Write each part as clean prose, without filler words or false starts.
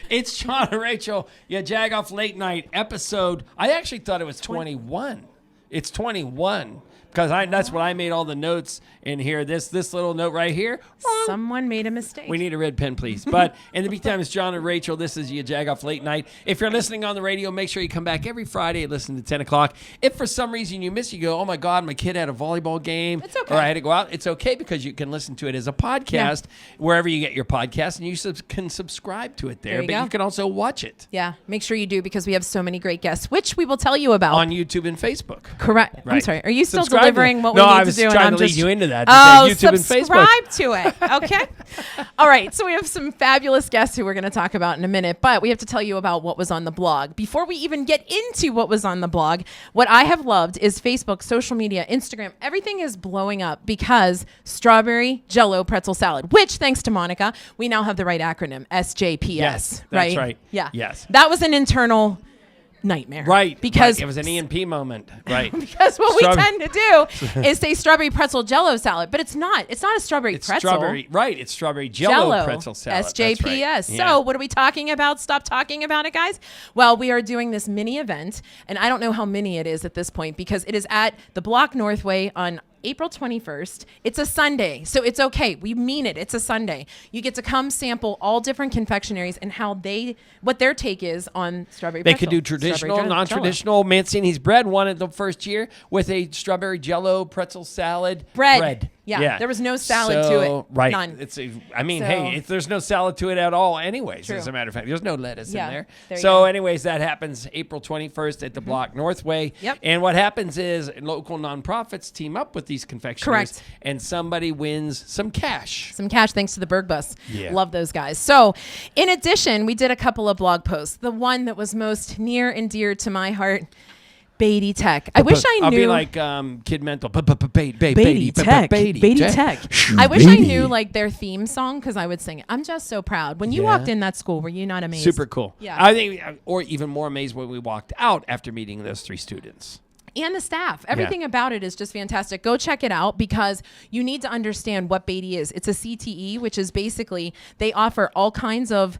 It's John and Rachael, Jagoff Late Night episode. I actually thought it was 21. It's 21 because that's what I made all the notes in here. This little note right here. Someone made a mistake. We need a red pen, please. But in the meantime, it's John and Rachael. This is YaJagoff Late Night. If you're listening on the radio, make sure you come back every Friday and listen to 10 o'clock. If for some reason you miss, you go, oh, my God, my kid had a volleyball game. It's okay. Or I had to go out. It's okay because you can listen to it as a podcast wherever you get your podcast, and you can subscribe to it there. But you can also watch it. Yeah, make sure you do because we have so many great guests, which we will tell you about. On YouTube and Facebook. Correct. Right. I'm sorry. Are you still Subscribe delivering what we no, need I to was do? trying to lead you into that. Oh, YouTube and Facebook. subscribe to it. Okay. All right. So we have some fabulous guests who we're going to talk about in a minute, but we have to tell you about what was on the blog. Before we even get into what was on the blog, what I have loved is Facebook, social media, Instagram. Everything is blowing up because strawberry Jell-O pretzel salad, which thanks to Monica, we now have the right acronym, SJPS. Yes, that's right. Yeah. Yes. That was an internal nightmare. Right. Because it was an E&P moment. Right. Because what we tend to do is say strawberry pretzel Jell-O salad, but it's not. It's not a strawberry pretzel. It's strawberry Jell-O pretzel salad. SJPS. Right. Yeah. So what are we talking about? Stop talking about it, guys. Well, we are doing this mini event, and I don't know how mini it is at this point because it is at the Block Northway on April 21st. It's a Sunday, so it's okay. We mean it. It's a Sunday. You get to come sample all different confectionaries and what their take is on strawberry pretzel. They could do traditional, non-traditional. Mancini's bread won it the first year with a strawberry Jell-O pretzel salad. Bread. Yeah. There was no salad to it. Right. None. Hey, there's no salad to it at all anyways, True. as a matter of fact. There's no lettuce in there. So anyways, that happens April 21st at the Block Northway. Yep. And what happens is local nonprofits team up with these confectionaries. Correct. And somebody wins some cash. Some cash thanks to the Burgh Bus. Yeah. Love those guys. So in addition, we did a couple of blog posts. The one that was most near and dear to my heart, Beattie Tech. I wish I knew. I'll be like Kid Mental. Beattie Tech. Beattie Tech. I wish I knew like their theme song because I would sing it. I'm just so proud. When you walked in that school, were you not amazed? Super cool. Yeah. I think, or even more amazed when we walked out after meeting those three students. And the staff. Everything about it is just fantastic. Go check it out because you need to understand what Beattie is. It's a CTE, which is basically they offer all kinds of,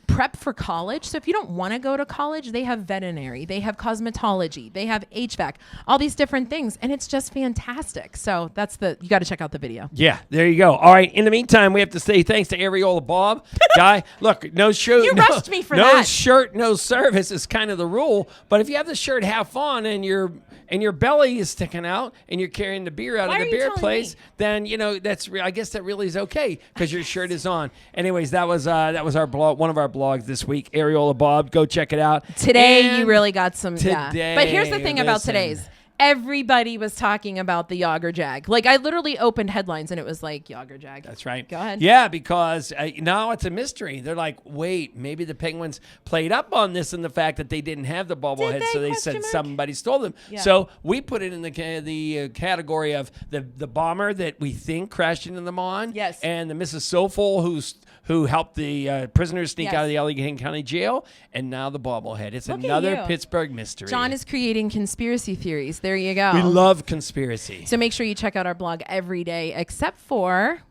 prep for college. So if you don't want to go to college, they have veterinary, they have cosmetology, they have HVAC, all these different things. And it's just fantastic. So you got to check out the video. Yeah, there you go. All right. In the meantime, we have to say thanks to Areola Bob. Guy, look, no shirt. You rushed me for that. No shirt, no service is kind of the rule. But if you have the shirt half on and your belly is sticking out and you're carrying the beer out of the beer place, then I guess that really is okay because your shirt is on. Anyways, that was our blog, one of our blogs this week. Areola Bob, go check it out. Today you really got some. Today, But here's the thing about today's. Everybody was talking about the Yager Jag. Like I literally opened headlines and it was like Yager Jag. That's right. Go ahead. Yeah, because now it's a mystery. They're like, wait, maybe the Penguins played up on this and the fact that they didn't have the bobblehead, so they said somebody stole them. Yeah. So we put it in the category of the bomber that we think crashed into the Mon. Yes. And the Mrs. Sofol who helped the prisoners sneak out of the Allegheny County Jail, and now the bobblehead. It's another Pittsburgh mystery. John is creating conspiracy theories. There you go. We love conspiracy. So make sure you check out our blog every day, except for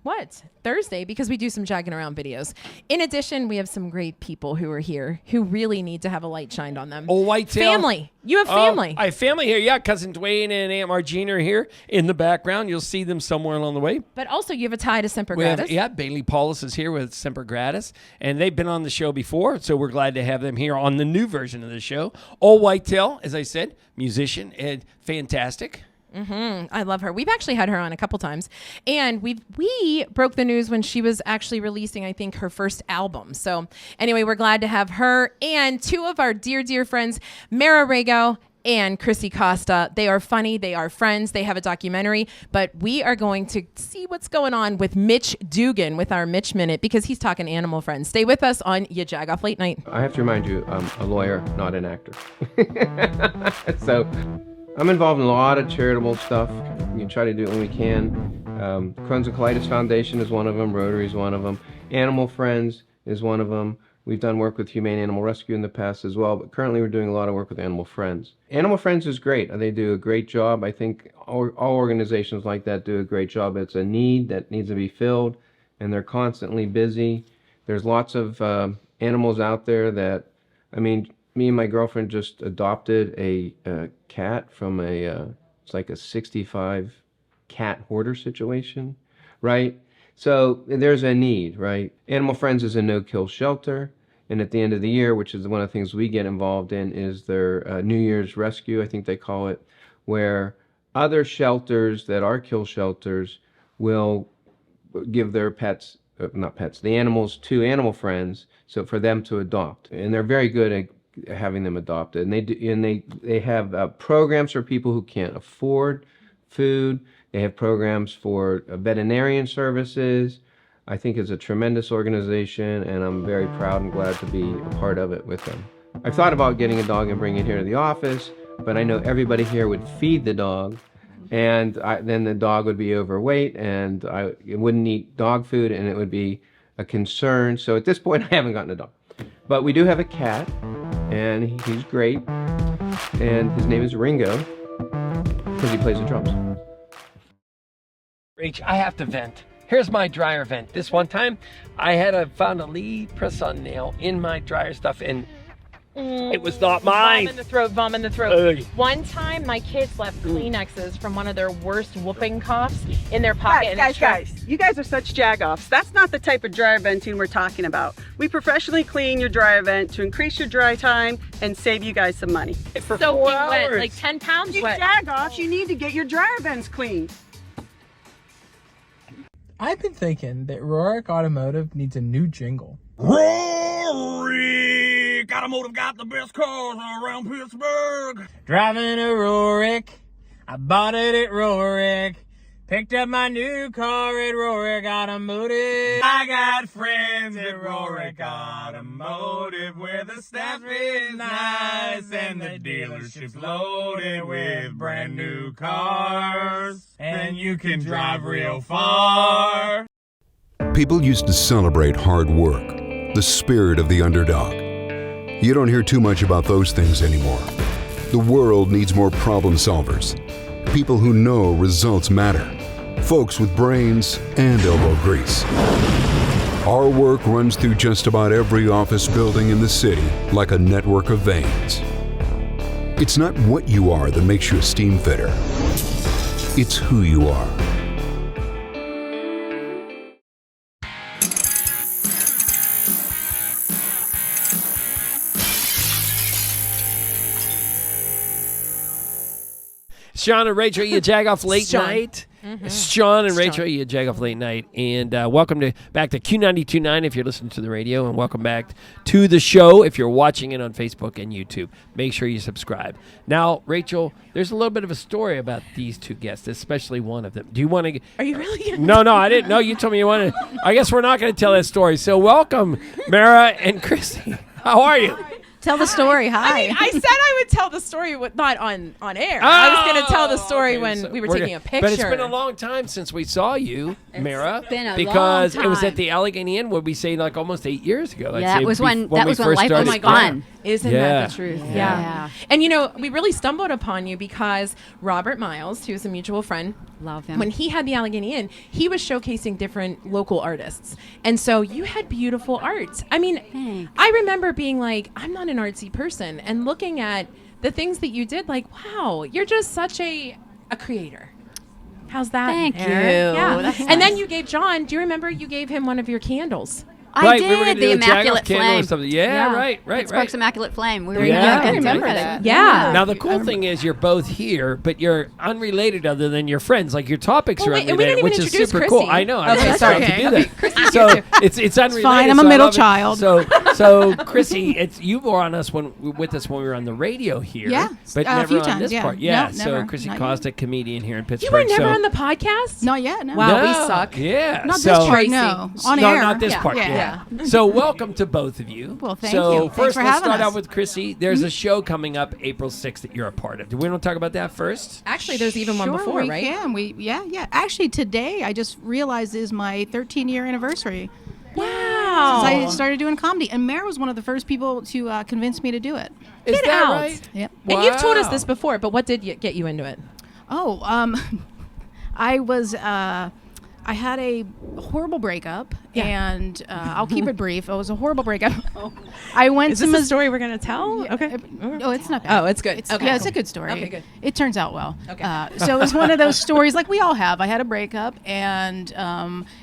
Thursday, because we do some jagging around videos. In addition, we have some great people who are here who really need to have a light shined on them. Ol Whitetail. Family. You have family. I have family here. Yeah, Cousin Dwayne and Aunt Margina are here in the background. You'll see them somewhere along the way. But also you have a tie to Semper Gratus. Bailey Paulus is here with Semper Gratus, and they've been on the show before, so we're glad to have them here on the new version of the show. Ol Whitetail, as I said, musician and fantastic. I love her. We've actually had her on a couple times, and we broke the news when she was actually releasing, I think, her first album. So anyway, we're glad to have her and two of our dear friends, Mara Rago and Chrissy Costa. They are funny. They are friends. They have a documentary, but we are going to see what's going on with Mitch Dugan with our Mitch Minute because he's talking animal friends. Stay with us on YaJagoff Late Night. I have to remind you, I'm a lawyer, not an actor. So I'm involved in a lot of charitable stuff. We try to do it when we can. Crohn's and Colitis Foundation is one of them. Rotary is one of them. Animal Friends is one of them. We've done work with Humane Animal Rescue in the past as well, but currently we're doing a lot of work with Animal Friends. Animal Friends is great. They do a great job. I think all organizations like that do a great job. It's a need that needs to be filled, and they're constantly busy. There's lots of animals out there that, I mean, me and my girlfriend just adopted a cat from it's like a 65 cat hoarder situation, right? So there's a need, right? Animal Friends is a no-kill shelter. And at the end of the year, which is one of the things we get involved in, is their New Year's rescue, I think they call it, where other shelters that are kill shelters will give their pets, not pets, the animals to Animal Friends, so for them to adopt. And they're very good at having them adopted. And they have programs for people who can't afford food. They have programs for veterinarian services. I think it's a tremendous organization, and I'm very proud and glad to be a part of it with them. I've thought about getting a dog and bringing it here to the office, but I know everybody here would feed the dog, and then the dog would be overweight, and it wouldn't eat dog food, and it would be a concern. So at this point, I haven't gotten a dog. But we do have a cat, and he's great, and his name is Ringo, because he plays the drums. Rach, I have to vent. Here's my dryer vent. This one time, I found a lead press-on nail in my dryer stuff, and it was not mine. Vom in the throat. One time, my kids left Kleenexes from one of their worst whooping coughs in their pocket. Guys, you guys are such jagoffs. That's not the type of dryer venting we're talking about. We professionally clean your dryer vent to increase your dry time and save you guys some money. For So 4 wet, hours. like 10 pounds You wet. jagoffs, you need to get your dryer vents cleaned. I've been thinking that Rohrich Automotive needs a new jingle. Rohrich Automotive got the best cars around Pittsburgh. Driving a Rohrich, I bought it at Rohrich. Picked up my new car at Rohrich Automotive. I got friends at Rohrich Automotive where the staff is nice and the dealership's loaded with brand new cars. And you can drive real far. People used to celebrate hard work, the spirit of the underdog. You don't hear too much about those things anymore. The world needs more problem solvers, people who know results matter, folks with brains and elbow grease. Our work runs through just about every office building in the city like a network of veins. It's not what you are that makes you a steam fitter. It's who you are. John and Rachael, YaJagoff Late John. Night. It's John and Rachael, YaJagoff Late Night. And welcome back to Q92.9 if you're listening to the radio, and welcome back to the show if you're watching it on Facebook and YouTube. Make sure you subscribe. Now, Rachael, there's a little bit of a story about these two guests, especially one of them. Do you want to... Are you really gonna No, I didn't know. You told me you wanted... I guess we're not going to tell that story. So welcome, Mara and Chrissy. How are you? Tell the story. Hi. I mean, I said I would tell the story, not on air. I was going to tell the story when we were taking a picture. But it's been a long time since we saw you, Mara, been a because long it was time. at the Allegheny Inn, what we say, like almost 8 years ago. Yeah, that was when we life first was started. fun. Isn't Yeah. that the truth? Yeah. And, we really stumbled upon you because Robert Miles, who's a mutual friend, Love him. when he had the Allegheny Inn, he was showcasing different local artists. And so you had beautiful art. I mean, Thanks. I remember being like, I'm not an artsy person, and looking at the things that you did, like, wow, you're just such a creator. How's that? Thank Mara? you. Yeah. That's And nice. then you gave John, do you remember you gave him one of your candles? I Right, did we were gonna the do a Immaculate Jagoff candle or Flame. something. Yeah, right. Pittsburgh's Immaculate Flame. We were Yeah. young I and remember like that. Yeah. Now, the cool thing is you're both here, but you're unrelated other than your friends. Like, your topics Well, are wait, and we unrelated, didn't which even is introduce super Chrissy. cool. I know. I Okay, was about to sorry. do that. So it's unrelated. fine, I'm a so I middle love it. child. So Chrissy, you were on us with us when we were on the radio here. Yeah, But a never few on times, this yeah. part. Yeah. No, So never. Chrissy Not Costa, comedian here in Pittsburgh. You were never so, on the podcast? Not yet. No. Wow, we No. suck. Yeah. Not so, this part. Tracy. No. On no, air. not this Yeah. part. Yeah. So welcome to both of you. Well, thank so you. Thanks first, for let's having start us. out with Chrissy. There's a show coming up April 6th that you're a part of. Do we want to talk about that first? Actually, there's even one Sure, before, we right? Can. Yeah. Actually, today I just realized is my 13-year anniversary Wow. since I started doing comedy, and Mara was one of the first people to convince me to do it. Is Get that out. right? Yep. And you've told us Wow. this before, but what did get you into it? Oh, I was I had a horrible breakup, and I'll keep it brief. It was a horrible breakup. I went Is to this a story we're gonna tell? Okay. Oh, it's not bad. Oh, it's good. Okay, yeah, it's cool. a good story. Okay, good. It turns out well. Okay. So it was one of those stories like we all have. I had a breakup and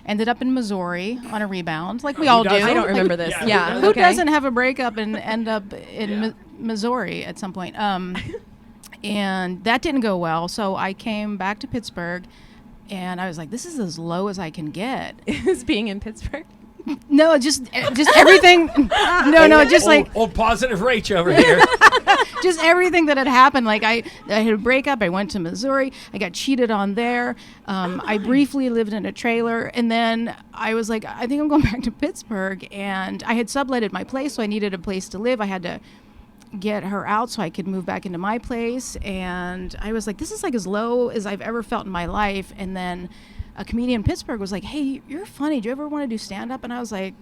ended up in Missouri on a rebound, like we all do. I don't remember this. Yeah. Who okay. doesn't have a breakup and end up in Missouri at some point? And that didn't go well. So I came back to Pittsburgh, and I was like, this is as low as I can get. Is being in Pittsburgh? No, just everything. No, just like old positive Rach over here. just everything that had happened. Like I had a breakup. I went to Missouri. I got cheated on there. I briefly lived in a trailer, and then I was like, I think I'm going back to Pittsburgh. And I had subletted my place, so I needed a place to live. I had to get her out so I could move back into my place. And I was like, this is like as low as I've ever felt in my life. And then a comedian in Pittsburgh was like, hey, you're funny. Do you ever want to do stand-up? And I was like,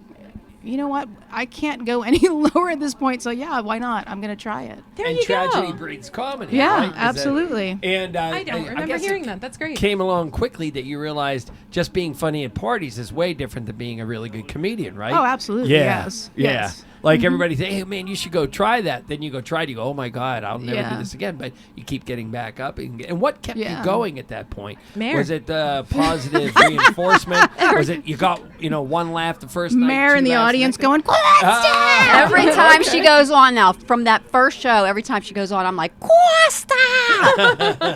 you know what? I can't go any lower at this point. So yeah, why not? I'm going to try it. There and you tragedy go. breeds comedy. Yeah, right? absolutely. And I don't remember guess hearing that. That's great. Came along quickly that you realized just being funny at parties is way different than being a really good comedian, right? Oh, absolutely. Yeah. Yes. Yeah. Yes. Like everybody say, hey man, you should go try that. Then you go try it. You go, oh my God, I'll never do Yeah. this again. But you keep getting back up. And what kept you Yeah. going at that point? Mare. Was it positive reinforcement? Was it you got one laugh the first night? Mare in two the laughs audience next going, Costa! Every time she goes on now, from that first show, every time she goes on, I'm like, Costa!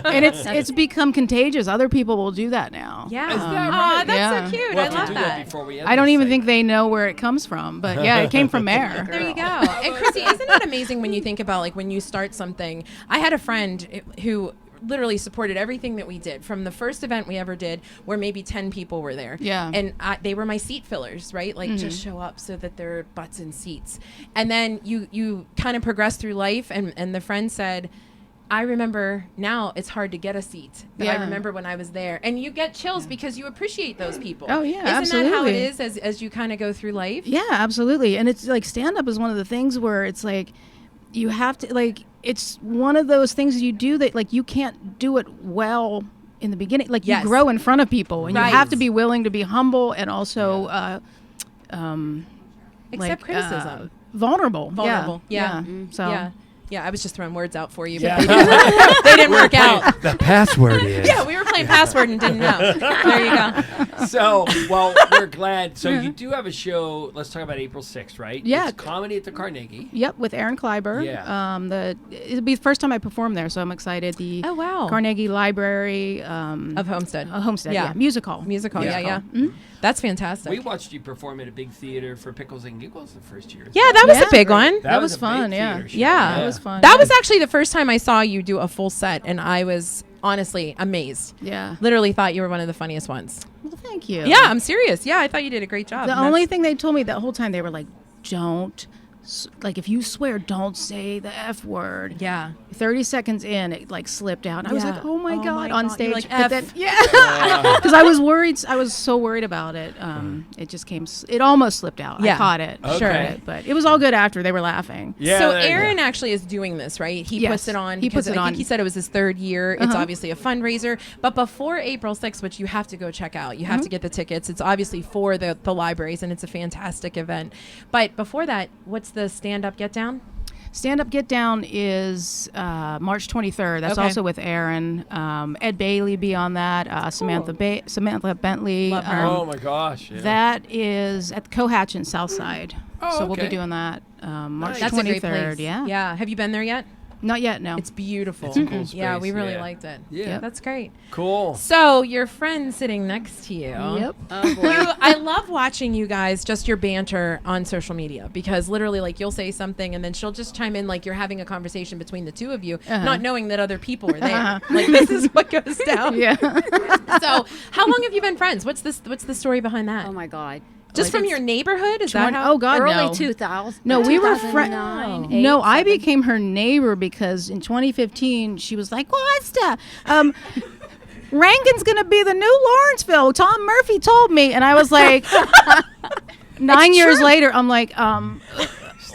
And it's become contagious. Other people will do that now. Yeah. Is that right? That's Yeah. so cute. We'll I have to love do that. before we end I don't this even segment. think they know where it comes from, but yeah, it came from Mare. There you go. And Chrissy, isn't it amazing when you think about like when you start something? I had a friend who literally supported everything that we did from the first event we ever did where maybe 10 people were there. Yeah. And they were my seat fillers, right? Like just show up so that there are butts in seats. And then you kind of progress through life and the friend said, I remember now it's hard to get a seat, but I Yeah. remember when I was there. And you get chills because you appreciate those people. Oh, yeah, Isn't that how it absolutely. is as you kind of go through life? Yeah, absolutely. And it's like stand-up is one of the things where it's like you have to, like, it's one of those things you do that, like, you can't do it well in the beginning. Like, Yes. you grow in front of people, and Right. you have to be willing to be humble and also Accept criticism. vulnerable. Vulnerable. Yeah. So Yeah, I was just throwing words out for you, Yeah. but they didn't work out. The password is. Yeah, we were playing password and didn't know. There you go. So, well, we're glad. So you do have a show. Let's talk about April 6th, right? Yeah. It's comedy at the Carnegie. Yep, with Aaron Kleiber. Yeah. It'll be the first time I perform there, so I'm excited. The Oh, wow. Carnegie Library Of Homestead. Homestead, Yeah. yeah, musical. Musical, Yeah. yeah. That's fantastic. We watched you perform at a big theater for Pickles and Giggles the first year. Yeah, that was Yeah. a big one. That was a big fun, yeah. theater show. Yeah. That was fun. That was actually the first time I saw you do a full set, and I was honestly amazed. Yeah. Literally thought you were one of the funniest ones. Well, thank you. Yeah, I'm serious. Yeah, I thought you did a great job. The and only that's- thing they told me that whole time, they were like, don't, like, if you swear, don't say the F word. Yeah. 30 seconds in, it like slipped out. And I was Yeah. like, oh my Oh God, my on God. stage. You're like, But F. then, yeah. Because I was worried. I was so worried about it. It just came, it almost slipped out. Yeah. I caught it. Okay. Sure. But it was all good after. They were laughing. Yeah, so there you go. Aaron actually is doing this, right? He Yes, puts it on. he because puts it I on. think he said it was his third year. It's obviously a fundraiser. But before April 6th, which you have to go check out, you have to get the tickets. It's obviously for the libraries, and it's a fantastic event. But before that, what's the stand-up get down? Stand Up Get Down is March 23rd. That's Okay. also with Aaron. Ed Bailey be on that. Samantha Bentley. Love her. Oh my gosh. Yeah. That is at the Cohatch in Southside. Oh, so we'll okay. be doing that March That's 23rd. a great place. Yeah. Yeah. Have you been there yet? Not yet, no. It's beautiful. It's a cool Yeah, space, we really yeah. liked it. Yeah. That's great. Cool. So your friend sitting next to you. Yep. I love watching you guys, just your banter on social media, because literally, like, you'll say something and then she'll just chime in like you're having a conversation between the two of you, not knowing that other people are there. Like, this is what goes down. Yeah. So how long have you been friends? What's the story behind that? Oh my God. Just from your neighborhood? Is that how? Oh God, Early no. 2000. No, we were 2009, friends. 8, No, I 7. became her neighbor because in 2015 she was like, "Costa, Rankin's gonna be the new Lawrenceville. Tom Murphy told me," and I was like, 9 years later, I'm like,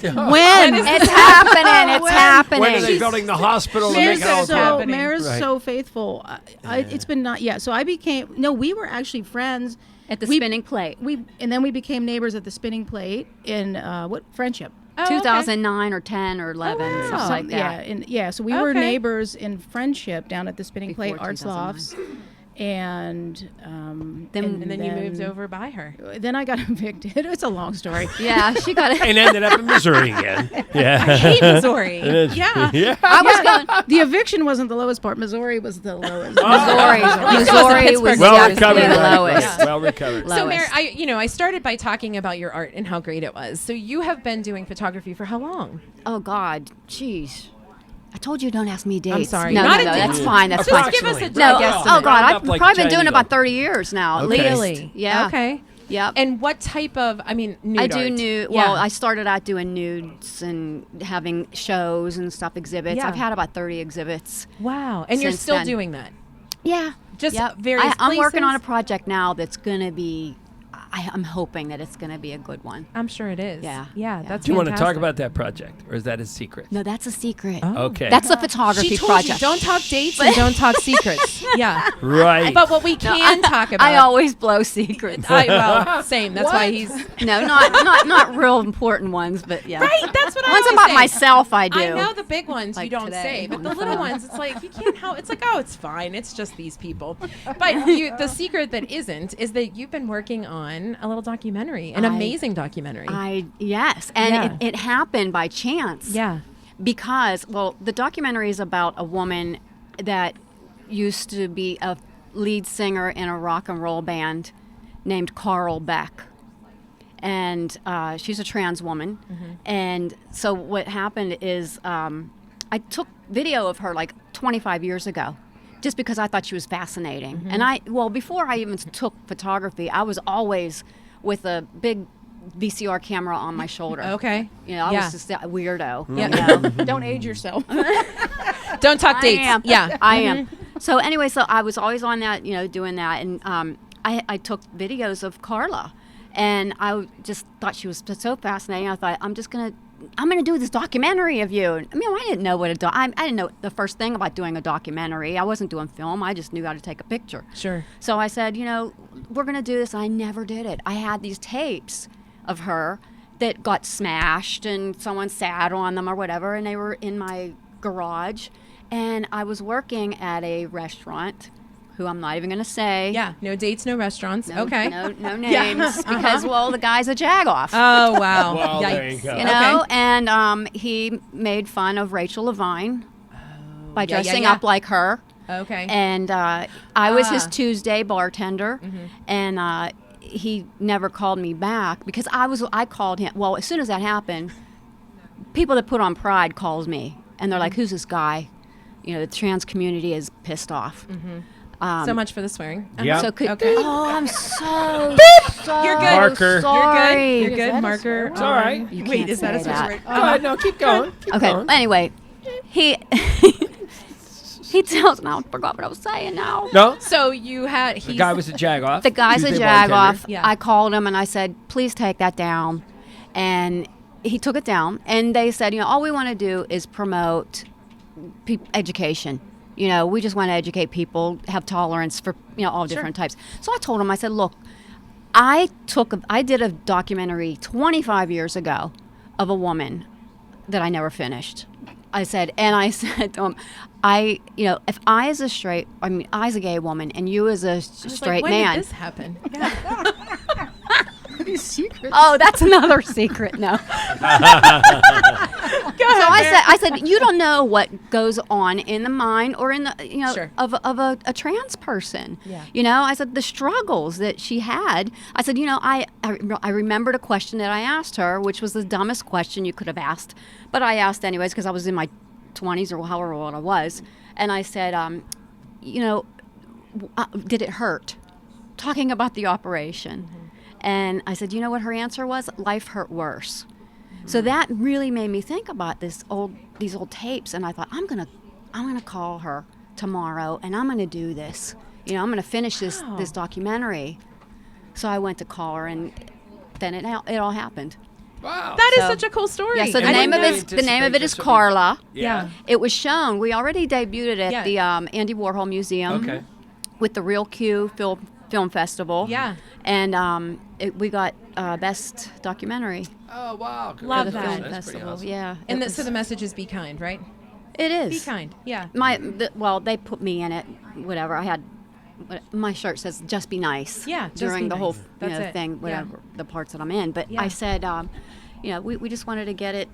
When? It's happening. It's happening. When are they building the hospital to make it all happen? Mara's Right. so faithful. It's been not so I became we were actually friends At the spinning plate. And then we became neighbors at the spinning plate in Friendship. Oh, 2009 or 10 or 11, wow. something like that. So we were Okay. neighbors in Friendship down at the spinning plate Before Arts 2009. Lofts. And then you moved over by her. Then I got evicted. It's a long story. Yeah, she got it. And ended up in Missouri again. Yeah. I hate Missouri. Yeah. Yeah. I was going. The eviction wasn't the lowest part. Missouri was the lowest. Missouri was Well the recovered. Right, lowest. right. Well recovered. So, Lowest. Mary, I started by talking about your art and how great it was. So you have been doing photography for how long? Oh God, jeez. I told you don't ask me dates. I'm sorry. No, Not no, a date. that's fine. That's Just fine. give us a No, guesstimate. oh God, I've Like probably been doing it Django. about 30 years now, at Okay. least. Really? Yeah. Okay. Yep. And what type of, nude I do art? nude. Yeah. Well, I started out doing nudes and having shows and stuff, exhibits. Yeah. I've had about 30 exhibits. Wow. And you're Since still then. doing that? Yeah. Just Yep. various I'm working on a places? project now that's going to be, I'm hoping that it's going to be a good one. I'm sure it is. Yeah. Yeah, Yeah. that's Do you want to talk fantastic. about that project, or is that a secret? No, that's a secret. Okay. That's a photography She told project. you, don't talk dates and don't talk secrets. Yeah. Right. But what we can talk about. I always blow secrets. well, same. That's why he's. No, not real important ones, but yeah. Right, that's what I Ones always about say. myself, I do. I know the big ones Like you don't today say, but on the the little phone. ones, it's like you can't help. It's like, oh, it's fine. It's just these people. But the secret that isn't is that you've been working on a little documentary, an amazing documentary. Yes, and Yeah. it happened by chance. Yeah. Because, well, the documentary is about a woman that used to be a lead singer in a rock and roll band named Carl Beck. And she's a trans woman. Mm-hmm. And so what happened is I took video of her like 25 years ago just because I thought she was fascinating. Mm-hmm. And before I even took photography, I was always with a big VCR camera on my shoulder. Okay. You know, I Yeah. was just a weirdo. Yeah. You know? Don't age yourself. Don't talk dates. I am. Yeah. I am. So anyway, so I was always on that, doing that. And I took videos of Carla. And I just thought she was so fascinating. I thought, I'm going to do this documentary of you. I mean, I didn't know I didn't know the first thing about doing a documentary. I wasn't doing film. I just knew how to take a picture. Sure. So I said, we're going to do this. And I never did it. I had these tapes of her that got smashed and someone sat on them or whatever. And they were in my garage. And I was working at a restaurant who I'm not even going to say. Yeah. No dates, no restaurants. No, okay. No names because, well, the guy's a Jagoff. Oh, wow. Well, Yikes. there you go. You know, Okay. and he made fun of Rachel Levine by yeah, dressing yeah. up like her. Okay. And I was his Tuesday bartender, and he never called me back because I called him. Well, as soon as that happened, people that put on Pride calls me, and they're like, "Who's this guy?" The trans community is pissed off. So much for the swearing. Yeah. So could, Okay. oh, I'm so You're good. Marker. sorry. You're good. Marker. It's all right. You Wait, can't is that a say swear that. word? Go ahead. No, keep going. Keep Okay. going. Anyway, he tells. Now I forgot what I was saying. Now No? So you had. The guy was a Jagoff. the guy's a Tuesday Jagoff. bartender. Yeah. I called him and I said, please take that down, and he took it down. And they said, all we want to do is promote education. We just want to educate people, have tolerance for all different types. So I told him, I said, look, I did a documentary 25 years ago of a woman that I never finished. I said to him, if I as a gay woman and you as a straight when man. did this happen? These secrets. Oh, that's another secret. No. So I said, you don't know what goes on in the mind or in the, Sure. of a trans person. Yeah. I said the struggles that she had. I said, I remembered a question that I asked her, which was the dumbest question you could have asked, but I asked anyways because I was in my 20s or however old I was, and I said, did it hurt? Talking about the operation. Mm-hmm. And I said, you know what her answer was? Life hurt worse. So that really made me think about these old tapes, and I thought I'm gonna call her tomorrow, and I'm gonna do this. I'm gonna finish this documentary. So I went to call her, and then it all happened. Wow. That is such a cool story. Yeah, so the I name didn't of know. it is Carla. Yeah. It was shown. We already debuted it at the Andy Warhol Museum. Okay. With the Real Q Film Festival. Yeah. And we got Best Documentary. Oh, wow. Love for the that. Film That's Festival. pretty awesome. Yeah. And so the message is be kind, right? It is. Be kind. Yeah. Well, they put me in it. Whatever. I had my shirt says "Just be nice." Yeah. Just During be the nice. whole That's it. thing, whatever the parts that I'm in. But Yeah. I said, we just wanted to get it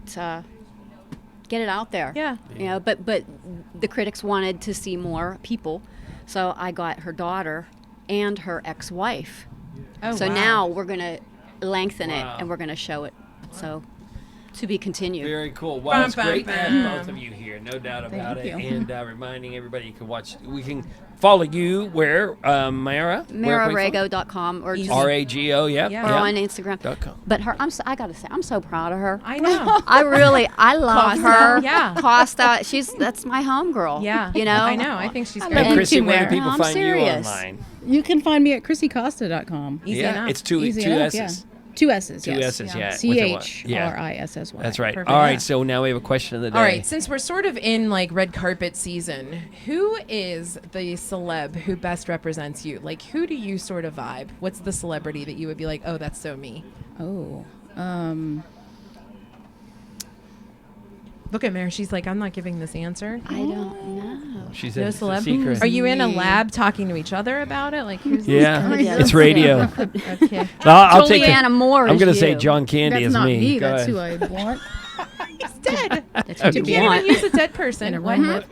out there. Yeah. But the critics wanted to see more people, so I got her daughter and her ex-wife. Oh, so wow. now we're gonna lengthen it Wow. and we're gonna show it. So to be continued. Very cool. Well, it's Bum, great bum, to bum. have both of you here, no doubt about it. you. And reminding everybody you can watch. We can follow you where, Mara? MaraRago.com or just Rago, yeah. Yeah. or on Instagram. .com. But I gotta say, I'm so proud of her. I know. I love Costa, her. yeah. Costa, that's my homegirl. Yeah. You know. I know. I think she's I great. love And Chrissy, too, where do Mara. people I'm find serious. you online? You can find me at ChrissyCosta.com. Easy yeah, enough. it's two Easy S's. enough, yeah. Two S's, Two yes. S's, yeah. With a Y. Yeah. CHRISSY. That's right. Perfect. All right, Yeah. so now we have a question of the day. All right, since we're sort of in like red carpet season, who is the celeb who best represents you? Like, who do you sort of vibe? What's the celebrity that you would be like, oh, that's so me? Oh. Look at Mary. She's like, I'm not giving this answer. I don't know. She No said it's a celeb. secret. Are you in a Me. lab talking to each other about it? Like, who's Yeah, Yeah. it's radio. Okay. I'll take Juliana Moore I'm is going to say you. John Candy That's is not me. me. Go That's ahead. who I want He's dead. That's what You you can't want. even use a dead person. in a What? room with.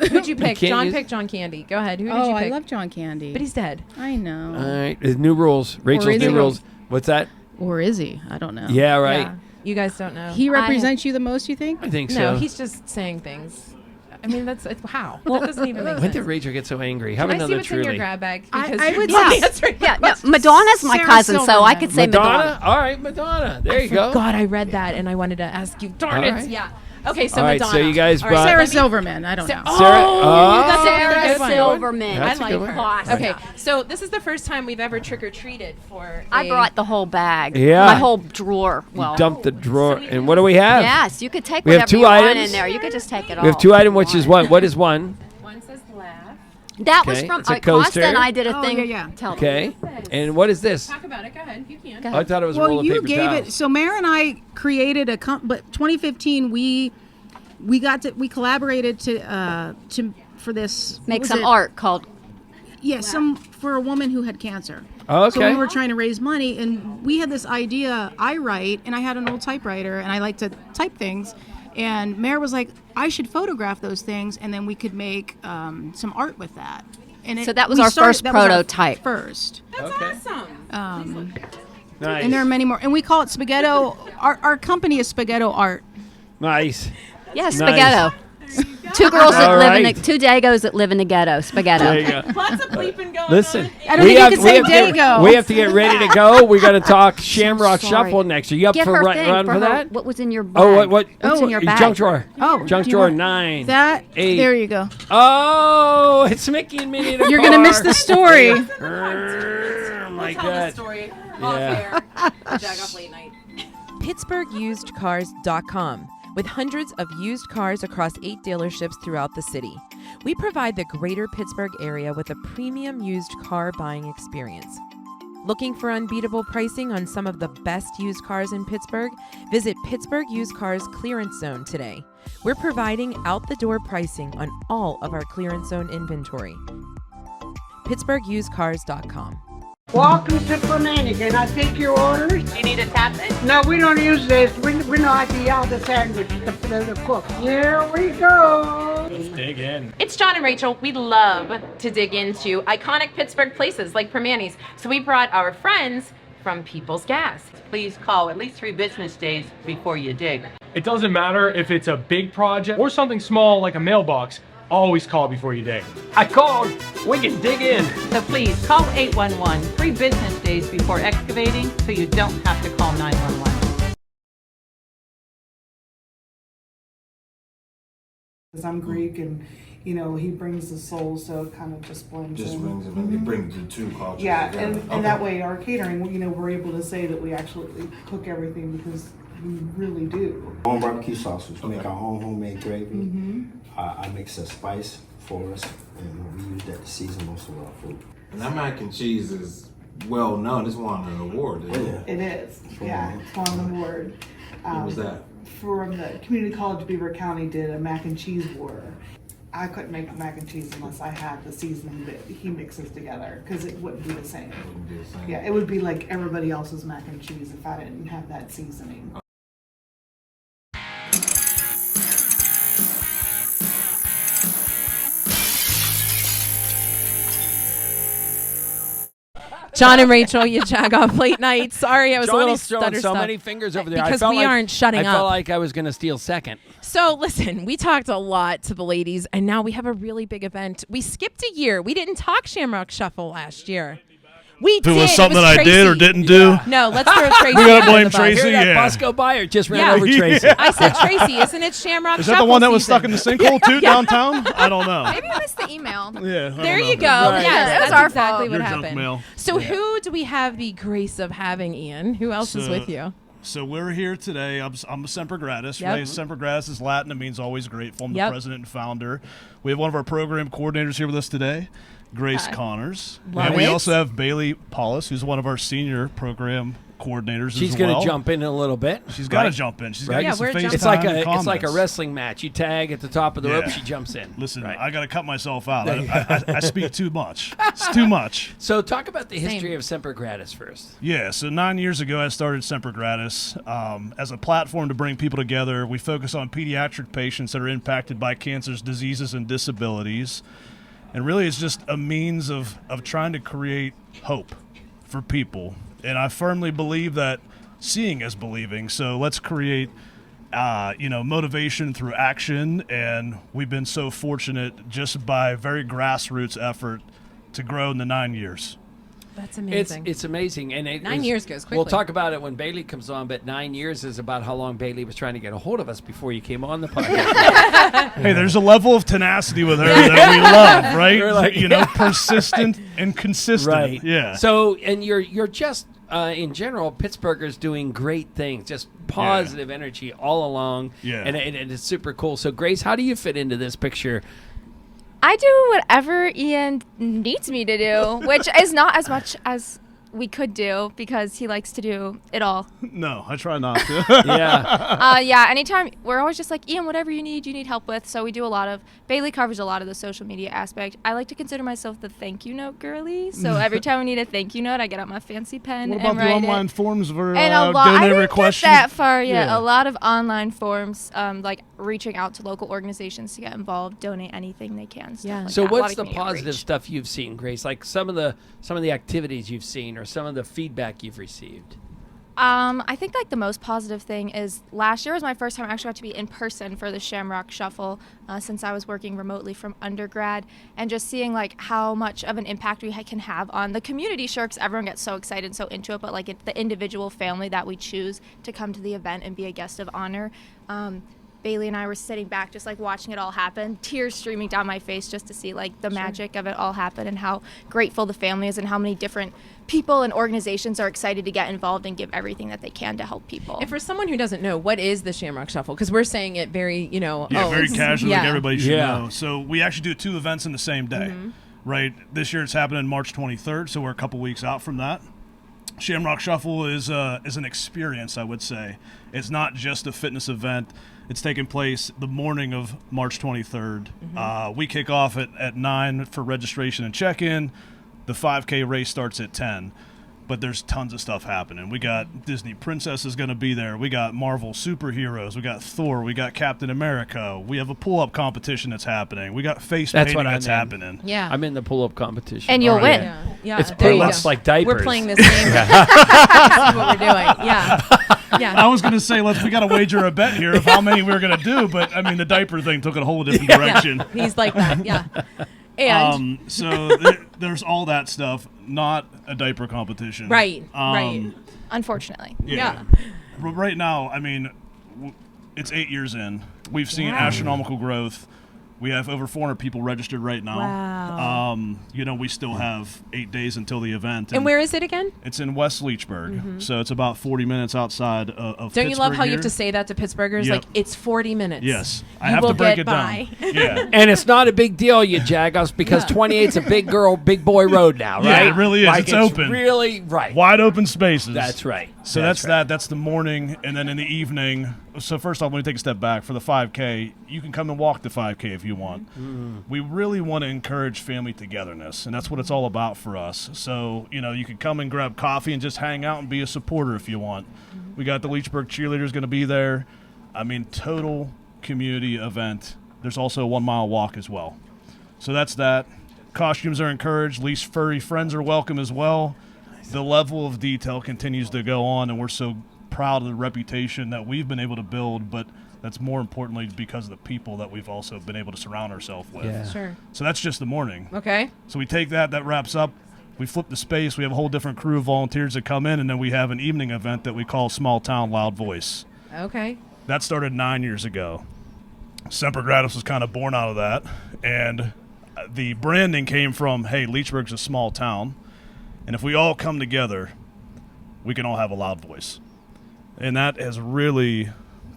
Who'd you pick? can't John use- picked John Candy. Go ahead. Who did Oh, you I pick? love John Candy. But he's dead. I know. All right, there's new rules. Rachel's is new he? rules. What's that? Or is he? I don't know. Yeah, right. Yeah. You guys don't know. He represents you the most, you think? I think no, so. he's just saying things. I mean, that's how. That doesn't even make When sense. did Rachel get so angry? Have Can I see another what's in your truly. grab bag? I Because would you're not say- answering my Yeah, no, questions. Madonna's my Sarah cousin, so I Silverman. could say Madonna. All right, Madonna. There you go. God, I read that and I wanted to ask you. Darn All it. right. Yeah. Okay, so All right, Madonna. so you guys All brought- Sarah let me- Silverman. I don't know. Oh, Sarah- that's a really Sarah good one. Silverman. That's I a good like one. Costa. Okay, so this is the first time we've ever trick-or-treated for I brought the whole bag. Yeah. My whole drawer. Well, Dump the drawer. And what do we have? yes, you could take We have whatever two you want items. in there. You could just take it all. We have two items, which is what? What is one? One says laugh. That was Okay, from it's a Costa coaster. and I did a Oh, thing. yeah. Tell me. Okay. And what is this? Talk about it. Go ahead. You can. Go I ahead. thought it was a roll Well, of you paper gave towels. it. So Mara and I created but 2015 we collaborated for this. what Make was some it? art called. Yeah, for a woman who had cancer. Oh, So okay. we were trying to raise money, and we had this idea. I write, and I had an old typewriter, and I like to type things. And Mara was like, I should photograph those things, and then we could make some art with that. And So that was our first prototype. First. That's Okay. awesome. Nice. And there are many more. And we call it Spaghetto. Our company is Spaghetto Art. Nice. Yeah, Nice. Spaghetto. Two girls All that live in right. two Dagos that live in the ghetto. Spaghetto. There you go. Lots of bleeping going Listen, on. I don't think you can say Dago. we have to get ready to go. We got to talk Shamrock sorry. Shuffle next. Are you up Get for her run thing for her- that? What was in your bag? Oh, what? What's in your bag? Junk drawer. Oh, Junk do you drawer want 9. That 8. there you go. Oh, it's Mickey and Minnie in a You're car. gonna miss the story. Oh my Tell the God. story Yeah. off air. Jagoff late night. PittsburghUsedCars.com. With hundreds of used cars across 8 dealerships throughout the city, we provide the greater Pittsburgh area with a premium used car buying experience. Looking for unbeatable pricing on some of the best used cars in Pittsburgh? Visit Pittsburgh Used Cars Clearance Zone today. We're providing out-the-door pricing on all of our clearance zone inventory. PittsburghUsedCars.com. Welcome to Fanatic. Can I take your orders? You need a tap it? No, we don't use this. We know how to yell the sandwich, the cook. Here we go. Dig in. It's John and Rachael. We love to dig into iconic Pittsburgh places like Permanis. So we brought our friends from People's Gas. Please call at least 3 business days before you dig. It doesn't matter if it's a big project or something small like a mailbox. Always call before you dig. I called. We can dig in. So please call 811 3 business days before excavating so you don't have to call 911. I'm Greek, and he brings the soul, so it kind of just blends in. It brings the two cultures Yeah, together. and that way our catering, we're able to say that we actually cook everything because We really do. Own barbecue sausage. We make our own homemade gravy. I mix a spice for us, and we use that to season most of our food. And that mac and cheese is well known. It's won an award. Isn't it? It is. Yeah, it's won an award. What was that? From the Community College Beaver County did a mac and cheese war. I couldn't make mac and cheese unless I had the seasoning that he mixes together, because it wouldn't be the same. Yeah, it would be like everybody else's mac and cheese if I didn't have that seasoning. John and Rachael, YaJagoff late night. Sorry, I was a little Johnny's throwing so many fingers over there. Because we aren't shutting up. I felt like I was going to steal second. So listen, we talked a lot to the ladies, and now we have a really big event. We skipped a year. We didn't talk Shamrock Shuffle last year. We did. If it was something that I did or didn't do. No, let's throw Tracy. We gotta blame under the bus. Tracy. Hear that Yeah. bus go by or just ran over Tracy? I said Tracy. Isn't it Shamrock Is Shuffle that the one that was season? stuck in the sinkhole too downtown? I don't know. Maybe I missed the email. Yeah. There you go. Right. Yes, That was that's our exactly fault. what Your junk happened. mail. So who do we have the grace of having, Ian? Who else is with you? So we're here today. I'm a Semper Gratus. Yep. Right? Semper Gratus is Latin. It means always grateful. I'm the Yep. president and founder. We have one of our program coordinators here with us today, Grace Connors. Love and we it. also have Bailey Paulus, who's one of our senior program coordinators She's as well. going to jump in a little bit. She's got to jump in. She's got to get some face It's time like and it's like a comments. wrestling match. You tag at the top of the rope, Yeah. she jumps in. Listen, I got to cut myself out. I speak too much. It's too much. So talk about the history of Semper Gratus first. Yeah, so 9 years ago I started Semper Gratis as a platform to bring people together. We focus on pediatric patients that are impacted by cancers, diseases, and disabilities. And really it's just a means of trying to create hope for people. And I firmly believe that seeing is believing. So let's create motivation through action. And we've been so fortunate just by very grassroots effort to grow in the 9 years. That's amazing. It's amazing. And 9 years goes quickly. We'll talk about it when Bailey comes on, but 9 years is about how long Bailey was trying to get a hold of us before you came on the podcast. Hey, there's a level of tenacity with her that we love, right? We're like, persistent and consistent. Right. Yeah. So, and you're just, in general, Pittsburghers doing great things, just positive energy all along. Yeah. And it's super cool. So, Grace, how do you fit into this picture? I do whatever Ian needs me to do, which is not as much as we could do because he likes to do it all. No, I try not to. Yeah, anytime, we're always just like, Ian, whatever you need help with. So we do a lot of, Bailey covers a lot of the social media aspect. I like to consider myself the thank you note girly. So every time we need a thank you note, I get out my fancy pen What and about the write online it. forms for And a lot, I donate didn't requests? get that far yet. Yeah. A lot of online forms, like reaching out to local organizations to get involved, donate anything they can. Stuff like So that. A lot what's of the community positive outreach. stuff you've seen, Grace? Like some of the activities you've seen or some of the feedback you've received? I think like the most positive thing is last year was my first time I actually got to be in person for the Shamrock Shuffle since I was working remotely from undergrad, and just seeing like how much of an impact we can have on the community. Sure, because everyone gets so excited and so into it, but like the individual family that we choose to come to the event and be a guest of honor. Bailey and I were sitting back just like watching it all happen, tears streaming down my face just to see like the magic of it all happen and how grateful the family is and how many different people and organizations are excited to get involved and give everything that they can to help people. And for someone who doesn't know, what is the Shamrock Shuffle? Because we're saying it very, very casual, like everybody should Yeah. know. So we actually do 2 events in the same day, right? This year it's happening March 23rd, so we're a couple weeks out from that. Shamrock Shuffle is an experience, I would say. It's not just a fitness event. It's taking place the morning of March 23rd. We kick off at 9 for registration and check-in. The 5K race starts at 10. But there's tons of stuff happening. We got Disney Princess is going to be there. We got Marvel superheroes. We got Thor. We got Captain America. We have a pull-up competition that's happening. We got face painting that's happening. Yeah. I'm in the pull-up competition. And you'll win. Yeah. It's there you pull-ups go. like diapers. We're playing this game. That's what we're doing. Yeah. I was going to say, we got to wager a bet here of how many we were going to do, but I mean, the diaper thing took it a whole different direction. Yeah. He's like that. Yeah. And so there's all that stuff, not a diaper competition. Right. Right. Unfortunately. Yeah. But right now, I mean, it's 8 years in. We've seen astronomical growth. We have over 400 people registered right now. Wow. We still have 8 days until the event. And where is it again? It's in West Leechburg. So it's about 40 minutes outside of Don't Pittsburgh you love how you here. have to say that to Pittsburghers? Yep. Like, it's 40 minutes. Yes. I You have will to break get it by. down. Yeah. And it's not a big deal, you Jagoffs, because 28's a big girl, big boy road now, right? Yeah, it really is. Like, It's open. Really, right. Wide open spaces. That's right. So that's that. That's the morning. And then in the evening, so first off, let me take a step back. For the 5K, you can come and walk the 5K if you want. We really want to encourage family togetherness, and that's what it's all about for us. So, you can come and grab coffee and just hang out and be a supporter if you want. We got the Leechburg cheerleaders going to be there. I mean, total community event. There's also a 1 mile walk as well. So that's that. Costumes are encouraged. Least furry friends are welcome as well. The level of detail continues to go on, and we're so proud of the reputation that we've been able to build, but that's more importantly because of the people that we've also been able to surround ourselves with. Yeah. Sure. So that's just the morning. Okay. So we take that wraps up. We flip the space. We have a whole different crew of volunteers that come in, and then we have an evening event that we call Small Town Loud Voice. Okay. That started 9 years ago. Semper Gratus was kind of born out of that, and the branding came from, hey, Leechburg's a small town, and if we all come together, we can all have a loud voice. And that has really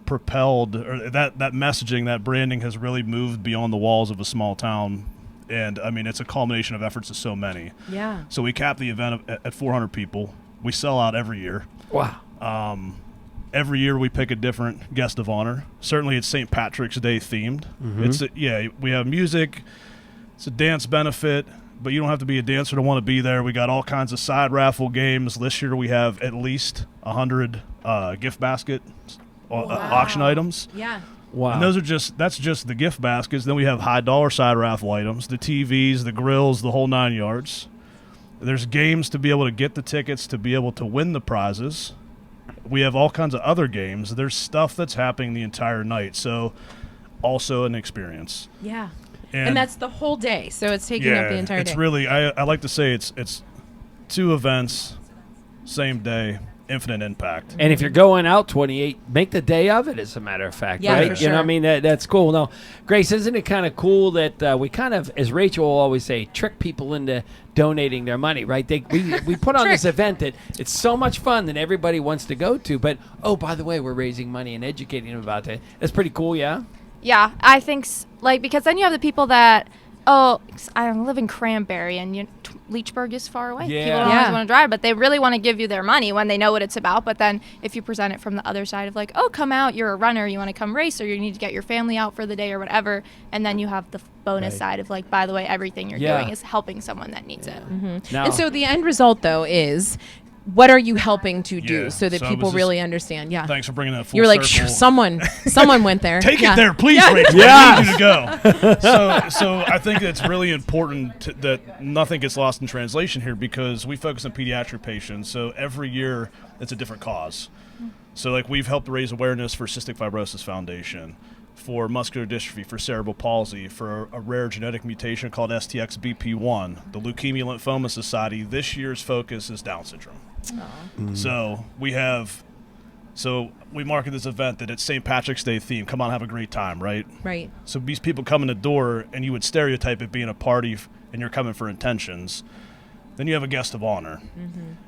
propelled, or that messaging, that branding has really moved beyond the walls of a small town. And, I mean, it's a culmination of efforts of so many. Yeah. So we cap the event at 400 people. We sell out every year. Wow. Every year we pick a different guest of honor. Certainly it's St. Patrick's Day themed. We have music. It's a dance benefit, but you don't have to be a dancer to want to be there. We got all kinds of side raffle games. This year we have at least 100 gift basket auction items. Yeah. Wow. And that's just the gift baskets. Then we have high dollar side raffle items, the TVs, the grills, the whole 9 yards. There's games to be able to get the tickets to be able to win the prizes. We have all kinds of other games. There's stuff that's happening the entire night. So also an experience. Yeah. And that's the whole day. So it's taking up the entire day. It's really, I like to say it's 2 events, same day, infinite impact. And if you're going out 28, make the day of it, as a matter of fact, Yeah, right? for You sure. know what I mean? That's cool. Now, Grace, isn't it kind of cool that we kind of, as Rachel will always say, trick people into donating their money, right? We put on this event that it's so much fun that everybody wants to go to, but, oh, by the way, we're raising money and educating them about that. That's pretty cool, yeah? Yeah, I think, because then you have the people that, I live in Cranberry, and Leechburg is far away. Yeah. People don't always want to drive, but they really want to give you their money when they know what it's about. But then if you present it from the other side of like, oh, come out, you're a runner, you want to come race, or you need to get your family out for the day or whatever, and then you have the bonus side of like, by the way, everything you're doing is helping someone that needs it. Now, and so the end result, though, is what are you helping to do Yeah, so that so I people was just- really understand? Yeah. Thanks for bringing that full You're like, circle. someone went there. Take Yeah. it there, please, Yeah. Rachel. Yeah. I need you to go. So I think it's really important that nothing gets lost in translation here, because we focus on pediatric patients. So every year it's a different cause. So like we've helped raise awareness for Cystic Fibrosis Foundation, for muscular dystrophy, for cerebral palsy, for a rare genetic mutation called STXBP1, the Leukemia Lymphoma Society. This year's focus is Down syndrome. So we market this event that it's St. Patrick's Day theme. Come on, have a great time, right? Right. So these people come in the door, and you would stereotype it being a party, and you're coming for intentions. Then you have a guest of honor,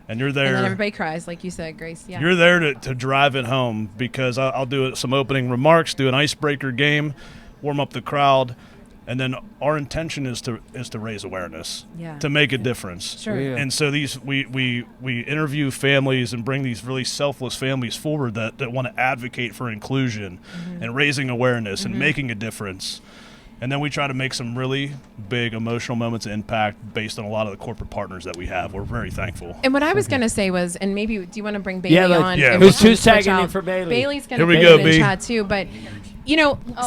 and you're there. And then everybody cries, like you said, Grace. Yeah. You're there to drive it home, because I'll do some opening remarks, do an icebreaker game, warm up the crowd, and then our intention is to raise awareness, to make a difference. Sure. Yeah. And so we interview families and bring these really selfless families forward that want to advocate for inclusion and raising awareness and making a difference. And then we try to make some really big emotional moments of impact based on a lot of the corporate partners that we have. We're very thankful. And what I was going to say was, and maybe, do you want to bring Bailey on? Yeah. And Who's we can tagging switch in out? for Bailey? Bailey's going Here to we be go, in B. chat too, but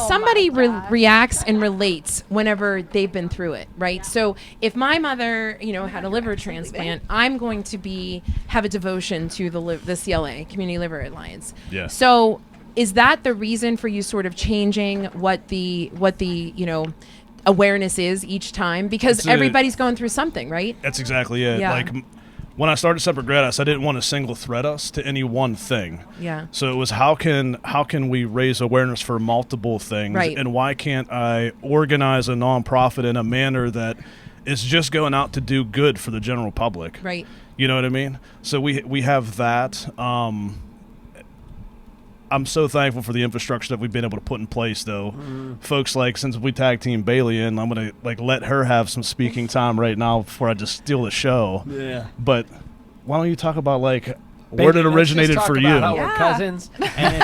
somebody reacts and relates whenever they've been through it, right? So if my mother, had a liver transplant, I'm going to have a devotion to the CLA, Community Liver Alliance. Yeah. So is that the reason for you sort of changing what the awareness is each time? Because everybody's going through something, right? That's exactly it. Yeah. Like when I started Semper Gratus, I didn't want to single thread us to any one thing. Yeah. So it was how can we raise awareness for multiple things, Right. and why can't I organize a nonprofit in a manner that is just going out to do good for the general public? Right. You know what I mean? So we have that. I'm so thankful for the infrastructure that we've been able to put in place, though. Folks, like, since we tag team Bailey in, I'm gonna let her have some speaking time right now before I just steal the show. Yeah. But why don't you talk about where it originated for you? How we're cousins. And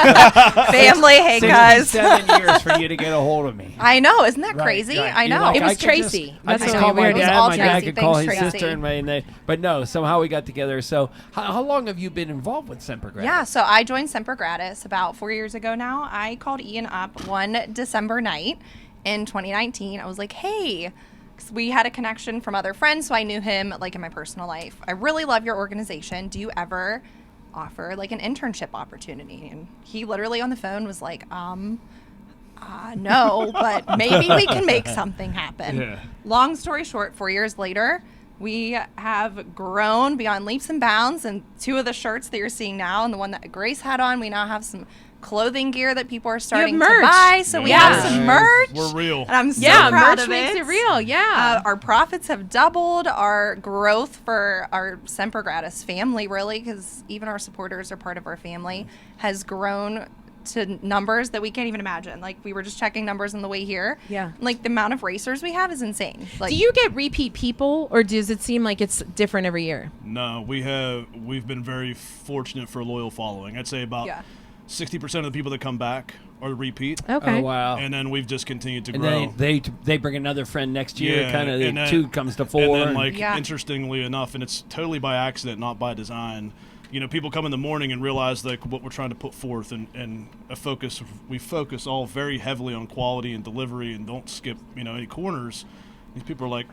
Family, hey guys. 7 years for you to get a hold of me. I know, isn't that Right, crazy? right. I You know. like, It was I could Tracy. I That's could what call we my were doing. dad. It was all My dad Tracy. could call Thanks, his Tracy. sister, but no. Somehow we got together. So how long have you been involved with Semper Gratus? Yeah, so I joined Semper Gratus about 4 years ago now. I called Ian up one December night in 2019. I was like, hey, 'cause we had a connection from other friends, so I knew him in my personal life. I really love your organization. Do you ever offer an internship opportunity? And he literally on the phone was like, no, but maybe we can make something happen. Yeah. Long story short, 4 years later, we have grown beyond leaps and bounds, and 2 of the shirts that you're seeing now and the one that Grace had on, we now have some clothing gear that people are starting to merch. buy. So we have some merch. We're real. And I'm so proud merch of makes it. it real. Yeah. Our profits have doubled. Our growth for our Semper Gratus family, really, because even our supporters are part of our family, has grown to numbers that we can't even imagine. We were just checking numbers on the way here. Yeah. The amount of racers we have is insane. Do you get repeat people, or does it seem like it's different every year? No, we've been very fortunate for a loyal following. I'd say about 60% of the people that come back are repeat. Okay. Oh, wow. And then we've just continued to And grow. then they bring another friend next year. Yeah, Kind of and then- 2 comes to 4. And then, interestingly enough, and it's totally by accident, not by design, people come in the morning and realize what we're trying to put forth, and we focus all very heavily on quality and delivery and don't skip any corners. These people are like,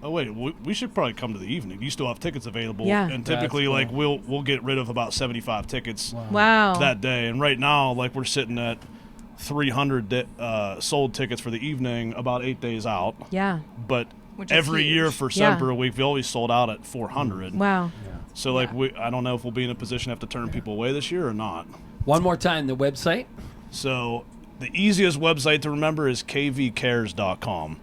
oh wait, we should probably come to the evening. You still have tickets available. Yeah. And typically That's cool. we'll get rid of about 75 tickets Wow. that day. And right now we're sitting at 300 sold tickets for the evening about 8 days out. Yeah. But Which is every huge. year for Semper, we've always sold out at 400. Wow. So I don't know if we'll be in a position to have to turn people away this year or not. One more time, the website. So the easiest website to remember is kvcares.com.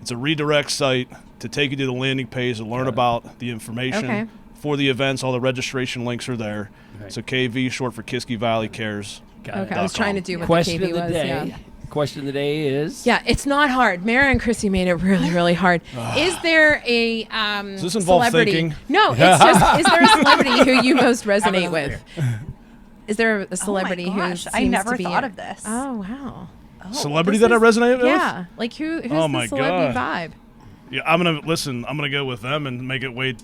It's a redirect site to take you to the landing page to learn about the information for the events. All the registration links are there. Right. So KV, short for Kiski Valley Cares. Okay, I was trying to do what Question the KV of the was. day. Yeah. Question of the day is. Yeah, it's not hard. Mara and Chrissy made it really, really hard. Is there a Does this involve celebrity? thinking? No, it's just. Is there a celebrity who you most resonate with? Is there a celebrity Oh my who gosh, seems I never to be thought of this. Oh wow. Celebrity that I resonate with? Yeah, who's the celebrity vibe? Yeah, I'm gonna go with them and make it way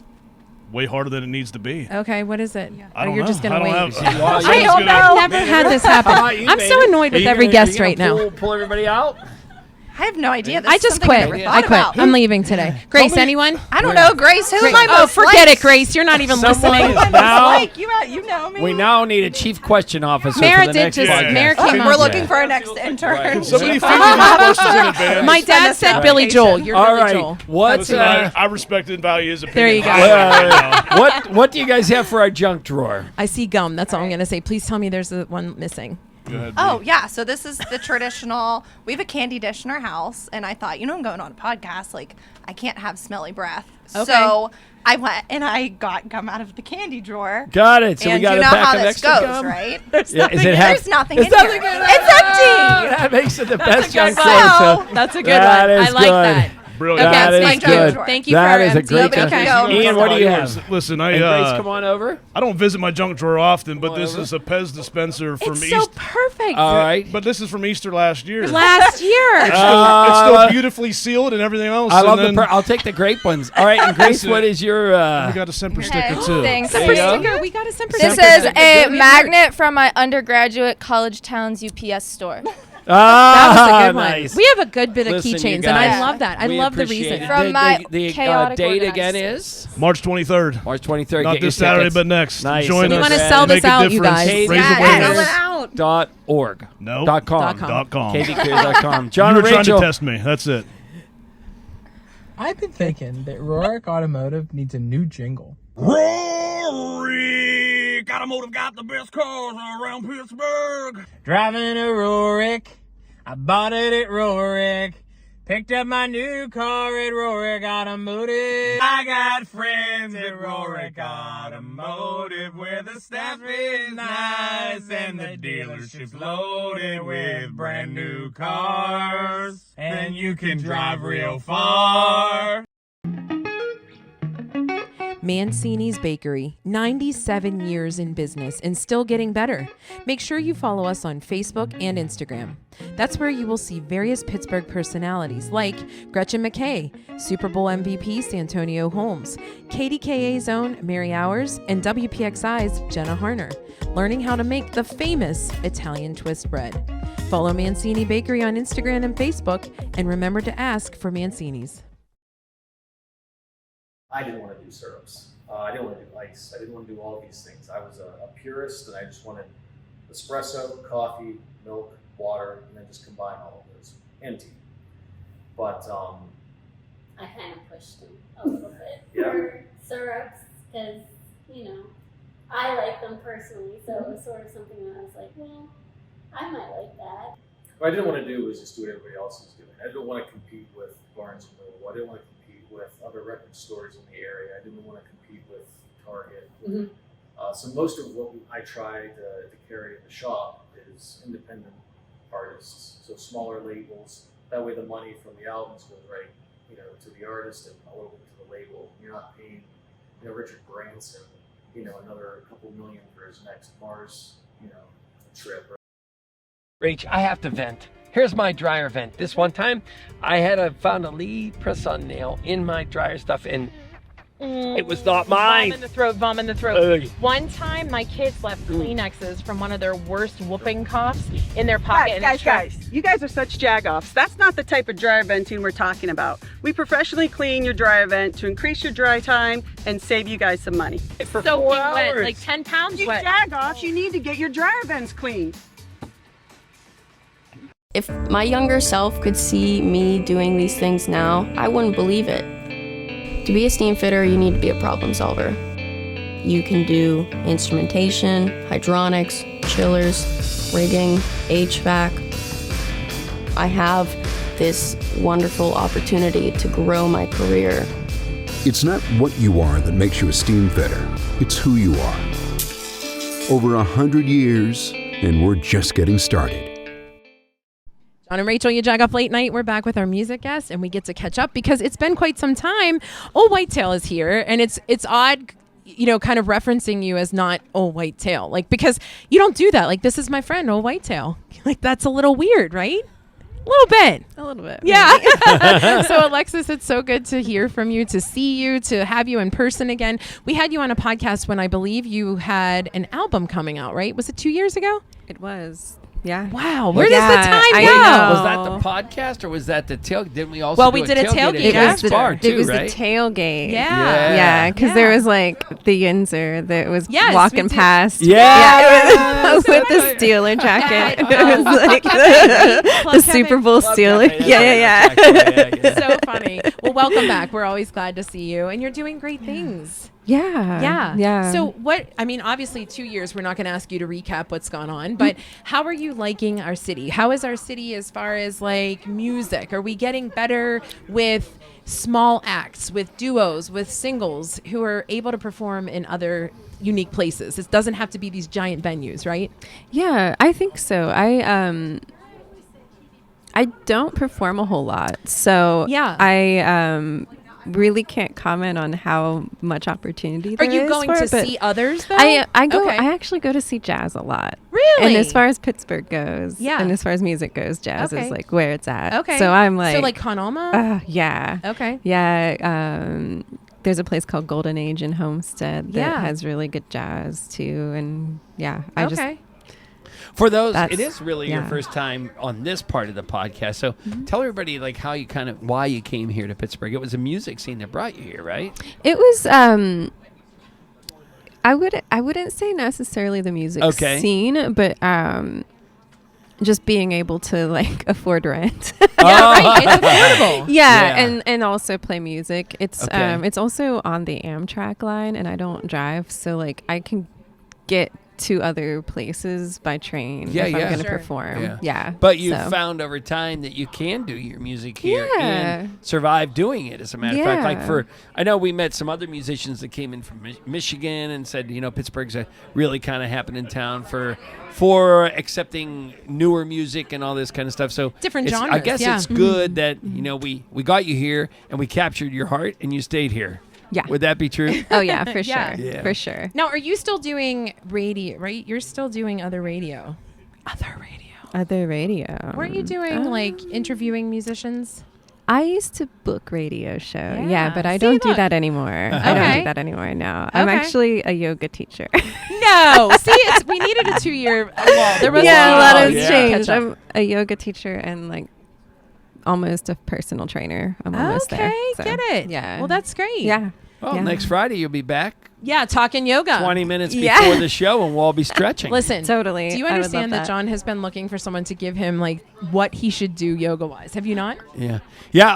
harder than it needs to be. Okay, what is it? I don't you're know. just gonna I don't wait. have- I don't know. I've never had this happen. I'm so annoyed with every guest right now. Pull everybody out. I have no idea. This I is just something quit. I never I thought quit. about. I'm leaving today. Grace, anyone? I don't know, Grace. Who am I Oh, most forget like? it, Grace. You're not even Someone listening. is now. You know me. We now need a chief question officer Mara for the did next just. podcast. Mara came We're up. looking for our next intern. Right. Somebody figure these questions in advance. My dad said Billy Joel. You're All Billy right. Joel. What's Listen, I respect and value his opinion. There you go. Right now. what do you guys have for our junk drawer? I see gum. That's all I'm gonna say. Please tell me there's one missing. Go ahead, Oh, yeah. So this is the traditional. We have a candy dish in our house. And I thought, I'm going on a podcast. I can't have smelly breath. Okay. So I went and I got gum out of the candy drawer. Got it. So and we got you a know pack how of this extra goes, gum. right? There's nothing, There's nothing in it's here. It's empty. That makes it the That's best a junk good drawer. one. So That's a good that one. is I like good. that. Brilliant. Okay, That is thank good. you. Thank you That for is a emptying great it. Okay. Ian, what do you have? Listen, And Grace, come on over. I don't visit my junk drawer often, but on this over. is a Pez dispenser from It's Easter. so perfect. All right. But this is from Easter last year. Last year. It's still beautifully sealed and everything else. I love and the. then I'll take the grape ones. All right, and Grace, what is your? we got a Semper sticker too. Thanks. There you go. Sticker. We got a Semper This sticker. is a magnet from my undergraduate college town's UPS store. That was a good nice. one. We have a good bit of Listen, you keychains, and guys, I love that. I we love the appreciate reason. it. From my the chaotic date organized again space. is March 23rd. March 23rd. Not Get your this Saturday, tickets. but next. Nice. Join So us. we wanna sell this Make a out, you difference. guys. Raise awareness. .org. No. .com. .com. kvcares.com. John You and were trying to Rachael. test me. That's it. I've been thinking that Rohrich Automotive needs a new jingle. Rohrich! Automotive got the best cars around Pittsburgh. Driving a Rohrich. I bought it at Rohrich. Picked up my new car at Rohrich Automotive. I got friends at Rohrich Automotive where the staff is nice and the dealership's loaded with brand new cars. And you can drive real far. Mancini's Bakery, 97 years in business and still getting better. Make sure you follow us on Facebook and Instagram. That's where you will see various Pittsburgh personalities like Gretchen McKay, Super Bowl MVP Santonio Holmes, KDKA's own Mary Hours, and WPXI's Jenna Harner, learning how to make the famous Italian twist bread. Follow Mancini Bakery on Instagram and Facebook, and remember to ask for Mancini's. I didn't want to do syrups. I didn't want to do ice. I didn't want to do all these things. I was a purist, and I just wanted espresso, coffee, milk, water, and then just combine all of those, and tea. But I kind of pushed him a little bit for syrups because, I like them personally, so it was sort of something that I was like, well, I might like that. What I didn't want to do was just do what everybody else was doing. I didn't want to compete with Barnes & Noble. I didn't want to compete with other record stores in the area. I didn't want to compete with Target. Mm-hmm. So most of what I try to carry in the shop is independent artists, so smaller labels. That way the money from the albums goes right, to the artist and a little bit to the label. You're not paying, Richard Branson, another couple million for his next Mars, trip. Rach, I have to vent. Here's my dryer vent. This one time, I had found a Lee press-on nail in my dryer stuff, and it was not mine. Vom in the throat. Ugh. One time, my kids left Kleenexes from one of their worst whooping coughs in their pocket. Guys, you guys are such jagoffs. That's not the type of dryer venting we're talking about. We professionally clean your dryer vent to increase your dry time and save you guys some money. For 4 hours. Like 10 pounds You wet. jagoffs, you need to get your dryer vents cleaned. If my younger self could see me doing these things now, I wouldn't believe it. To be a steam fitter, you need to be a problem solver. You can do instrumentation, hydronics, chillers, rigging, HVAC. I have this wonderful opportunity to grow my career. It's not what you are that makes you a steam fitter. It's who you are. Over 100 years, and we're just getting started. John and Rachael, YaJagoff Late Night. We're back with our music guest, and we get to catch up because it's been quite some time. Ol Whitetail is here, and it's odd, kind of referencing you as not Ol Whitetail, because you don't do that. This is my friend Ol Whitetail. That's a little weird, right? A little bit. A little bit. Yeah. So Alexis, it's so good to hear from you, to see you, to have you in person again. We had you on a podcast when I believe you had an album coming out, right? Was it 2 years ago? It was. Yeah. Wow. Where does the time go? Was that the podcast or was that the tailgate? Didn't we also we did a tailgate. It was the right? tailgate. Yeah. Yeah. Because there was the Yinzer that was walking past. Yeah. With the Steeler jacket. It was the Super Bowl Steeler. Yeah. So funny. Well, welcome back. We're always glad to see you. And you're doing great things. Yeah. So obviously 2 years, we're not going to ask you to recap what's gone on, but how are you liking our city? How is our city as far as music? Are we getting better with small acts, with duos, with singles who are able to perform in other unique places? It doesn't have to be these giant venues, right? Yeah, I think so. I don't perform a whole lot. So I really can't comment on how much opportunity there is. Are you going to see others though? I actually go to see jazz a lot. Really? And as far as Pittsburgh goes, and as far as music goes, jazz is where it's at. Okay. So I'm Con Alma? Yeah. Okay. Yeah. There's a place called Golden Age in Homestead that has really good jazz too, and for those, it is really your first time on this part of the podcast. So tell everybody how you why you came here to Pittsburgh. It was a music scene that brought you here, right? It was. I wouldn't say necessarily the music scene, but just being able to like afford rent. Right. It's affordable. Yeah. And also play music. It's Okay. it's also on the Amtrak line, and I don't drive, so like I can get to other places by train if I'm going to perform. Yeah. But you so. found over time that you can do your music here Yeah. and survive doing it, as a matter of fact. Like Yeah. I know we met some other musicians that came in from Michigan and said, Pittsburgh's a really kind of happening town for accepting newer music and all this kind of stuff. So Different it's- I genres, guess yeah. it's good that, we got you here and we captured your heart and you stayed here. Yeah. Would that be true? Oh yeah, for Yeah. sure. Yeah. For sure. Now, are you still doing radio, right? You're still doing other radio. Other radio. Weren't you doing like interviewing musicians? I used to book radio show. Yeah. Yeah, but I See, don't do look. that anymore. I don't Okay. do that anymore now. I'm Okay. actually a yoga teacher. No. See, we needed a 2-year wall. There was a lot has yeah. changed. Catch up. I'm a yoga teacher and like almost a personal trainer. I'm almost Okay, there. So, get it. Yeah. Well, that's great. Yeah. Well, Yeah. next Friday you'll be back Yeah, talking yoga. 20 minutes Yeah. before the show and we'll all be stretching. Listen, Totally. do you I would understand love that John has been looking for someone to give him like what he should do yoga-wise? Have you not? Yeah.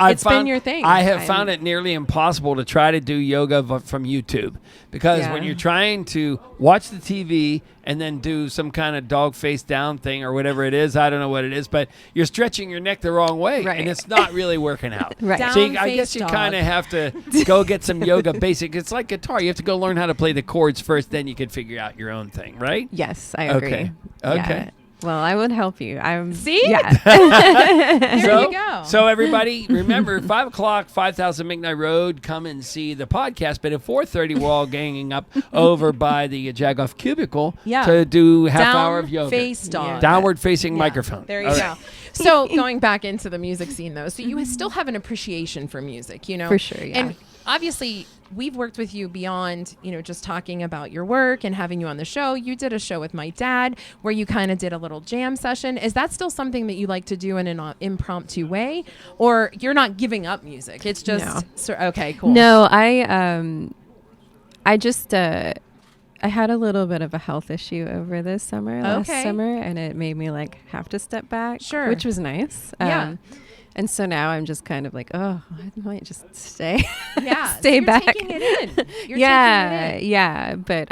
I've It's been your thing. I have found it nearly impossible to try to do yoga from YouTube because Yeah. when you're trying to watch the TV and then do some kind of dog face down thing or whatever it is, I don't know what it is, but you're stretching your neck the wrong way Right. and it's not really working out. Right. So Down I guess face you dog. kind of have to go get some yoga basic. It's like guitar. You have to go learn how to play the chords first, then you can figure out your own thing, right? Yes, I agree. Okay. Yeah. Well, I would help you. See? Yeah. There you go. So everybody, remember 5 o'clock, 5000 McKnight Road. Come and see the podcast. But at 4:30, we're all ganging up over by the Jagoff cubicle Yeah. to do half Down hour of yoga. face dog. Downward facing microphone. There you All go. right. So going back into the music scene, though, so you still have an appreciation for music, For sure, yeah. And obviously, we've worked with you beyond, just talking about your work and having you on the show. You did a show with my dad where you kind of did a little jam session. Is that still something that you like to do in an impromptu way, or you're not giving up music? It's just okay, cool. No, I just I had a little bit of a health issue over this summer, last summer, and it made me like have to step back, Sure. which was nice. Yeah. And so now I'm just kind of like, oh, I might just stay, Yeah, so stay you're back. taking it in. You're yeah, taking it in. yeah, but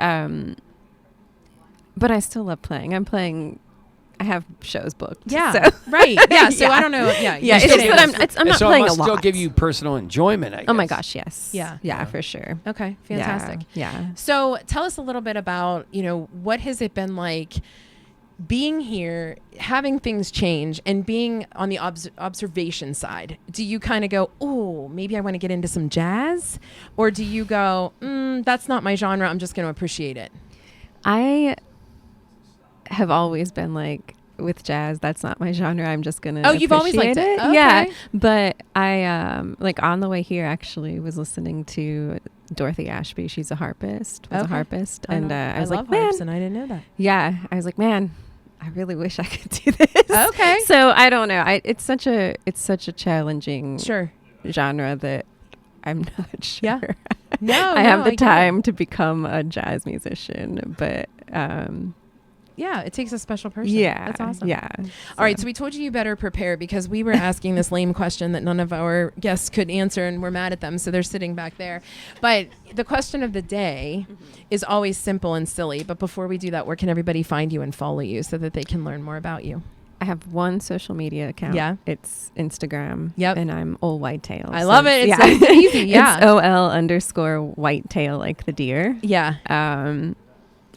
I still love playing. I have shows booked. Yeah, so. right. Yeah, so Yeah. I don't know. Yeah, Yeah, it's you're just getting- that I'm not so playing it a must lot. still give you personal enjoyment, I guess. Oh my gosh, yes. Yeah. for sure. Okay, fantastic. Yeah. So tell us a little bit about, what has it been like being here, having things change, and being on the observation side? Do you kind of go, oh, maybe I want to get into some jazz? Or do you go, that's not my genre, I'm just going to appreciate it? I have always been like, with jazz, that's not my genre. I'm just gonna. Oh, you've always liked appreciate it? Yeah, Okay. but I like on the way here actually was listening to Dorothy Ashby. She's a harpist. Was a Okay. harpist, I and know. I was love like, harps, man. and I didn't know that. Yeah, I was like, man, I really wish I could do this. Okay. So I don't know. It's such a challenging Sure. genre that I'm not sure. Yeah. No, I have the get it. time to become a jazz musician, but Yeah, it takes a special person. yeah, That's awesome. Yeah. All right, so we told you better prepare because we were asking this lame question that none of our guests could answer, and we're mad at them, so they're sitting back there. But the question of the day is always simple and silly. But before we do that, where can everybody find you and follow you so that they can learn more about you? I have one social media account. Yeah. It's Instagram. Yep. And I'm Ol Whitetail. I love it. It's nice and easy. Yeah. It's OL_Whitetail, like the deer. Yeah.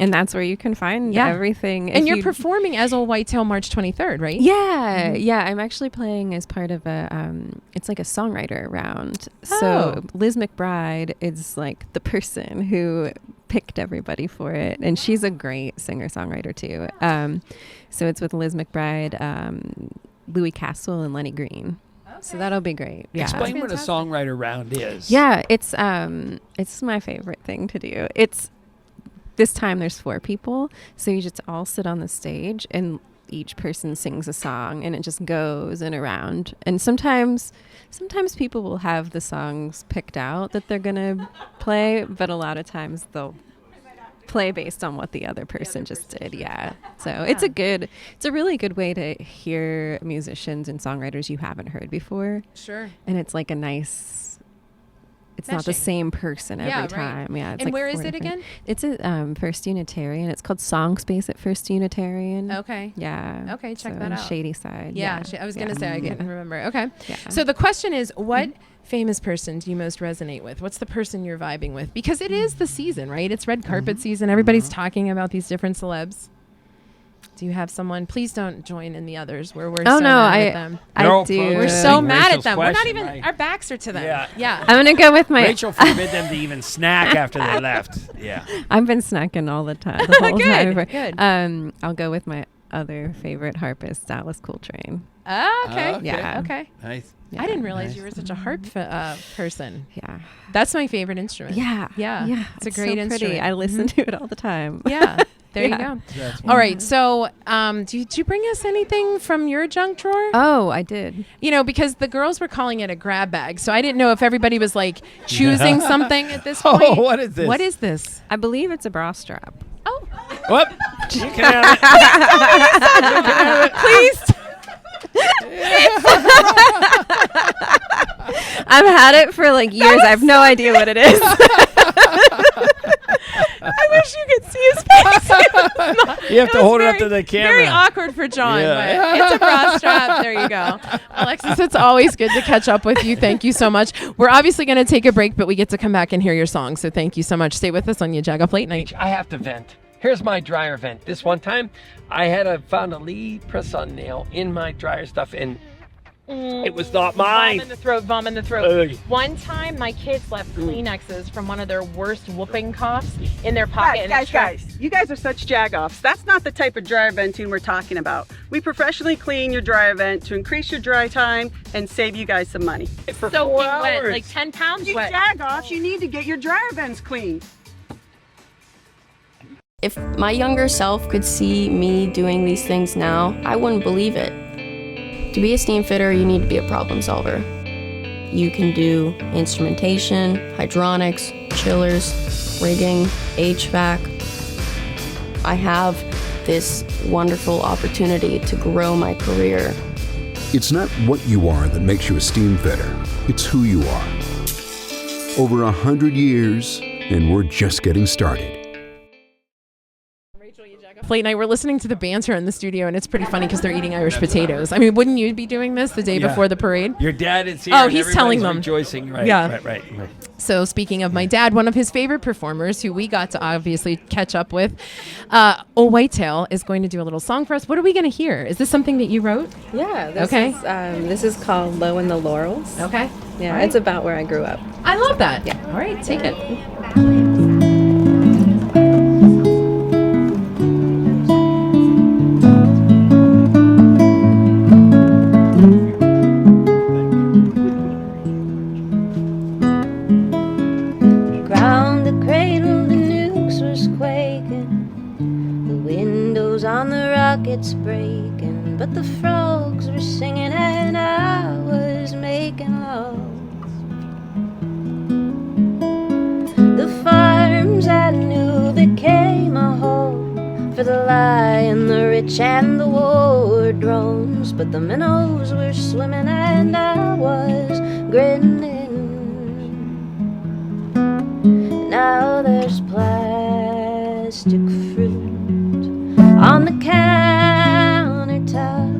And that's where you can find everything. And If you're you- performing as Ol Whitetail March 23rd, right? Yeah, yeah. I'm actually playing as part of a. It's like a songwriter round. So Liz McBride is like the person who picked everybody for it, and she's a great singer-songwriter too. So it's with Liz McBride, Louis Castle, and Lenny Green. So that'll be great. Yeah. Explain what a songwriter round is. Yeah, it's my favorite thing to do. It's this time there's 4 people, so you just all sit on the stage and each person sings a song and it just goes and around. And sometimes people will have the songs picked out that they're gonna play, but a lot of times they'll play based on what the other person just did. Yeah. So it's a really good way to hear musicians and songwriters you haven't heard before. Sure. And it's like a nice, it's not the same person every time. Yeah. It's and like where is 4 it different- again? It's at First Unitarian. It's called Song Space at First Unitarian. Okay. Yeah. Okay, check So that on out. Shady Side. Yeah, I was going to say, I can't remember. Okay. Yeah. So the question is, what famous person do you most resonate with? What's the person you're vibing with? Because it is the season, right? It's red carpet season. Everybody's talking about these different celebs. Do you have someone? Please don't join in the others where we're so mad at them. I do. We're so mad Rachel's at them. We're not question, even, right? our backs are to them. Yeah. I'm going to go with my... Rachel forbid them to even snack after they left. Yeah. I've been snacking all the time. The whole time. Good. I'll go with my other favorite harpist, Dallas Coltrane. Okay. Yeah. Okay. Nice. I didn't realize you were such a harp person. Yeah. That's my favorite instrument. Yeah. It's a great so instrument. pretty. I listen to it all the time. Yeah. There you Yeah. go. That's All right. So, did you bring us anything from your junk drawer? Oh, I did. You know, because the girls were calling it a grab bag, so I didn't know if everybody was like choosing something at this point. Oh, what is this? What is this? I believe it's a bra strap. Oh. Whoop. You can have it. Please. I've had it for like years. I have no idea what it is. I wish you could see his face. You have to hold it up to the camera. Very awkward for John, Yeah. but it's a bra strap. There you go. Alexis, it's always good to catch up with you. Thank you so much. We're obviously going to take a break, but we get to come back and hear your song. So thank you so much. Stay with us on YaJagoff Late Night. I have to vent. Here's my dryer vent. This one time, I found a Lee press-on nail in my dryer stuff, and it was not mine. Vom in the throat. One time, my kids left Kleenexes from one of their worst whooping coughs in their pocket. Guys, you guys are such jagoffs. That's not the type of dryer venting we're talking about. We professionally clean your dryer vent to increase your dry time and save you guys some money. For 4 hours. Wet, like 10 pounds you wet. Jagoffs, you need to get your dryer vents cleaned. If my younger self could see me doing these things now, I wouldn't believe it. To be a steam fitter, you need to be a problem solver. You can do instrumentation, hydronics, chillers, rigging, HVAC. I have this wonderful opportunity to grow my career. It's not what you are that makes you a steam fitter. It's who you are. Over 100 years, and we're just getting started. Late night, we're listening to the banter in the studio, and it's pretty funny because they're eating Irish potatoes. I mean, wouldn't you be doing this the day before the parade? Your dad is here. Oh, and he's telling them. Rejoicing. Right, Yeah. Right. So speaking of my dad, one of his favorite performers, who we got to obviously catch up with, Ol Whitetail, is going to do a little song for us. What are we going to hear? Is this something that you wrote? Yeah. This is called Low in the Laurels. Okay. Yeah, All right. it's about where I grew up. I love that. Yeah. All right, take it. Ground the cradle, the nukes was quaking, the windows on the rockets breaking, but the frogs were singing and I was making love. The farms I knew became a home for the lion, the rich and the war drones, but the minnows were swimming and I was grinning. Now there's plastic fruit on the countertop.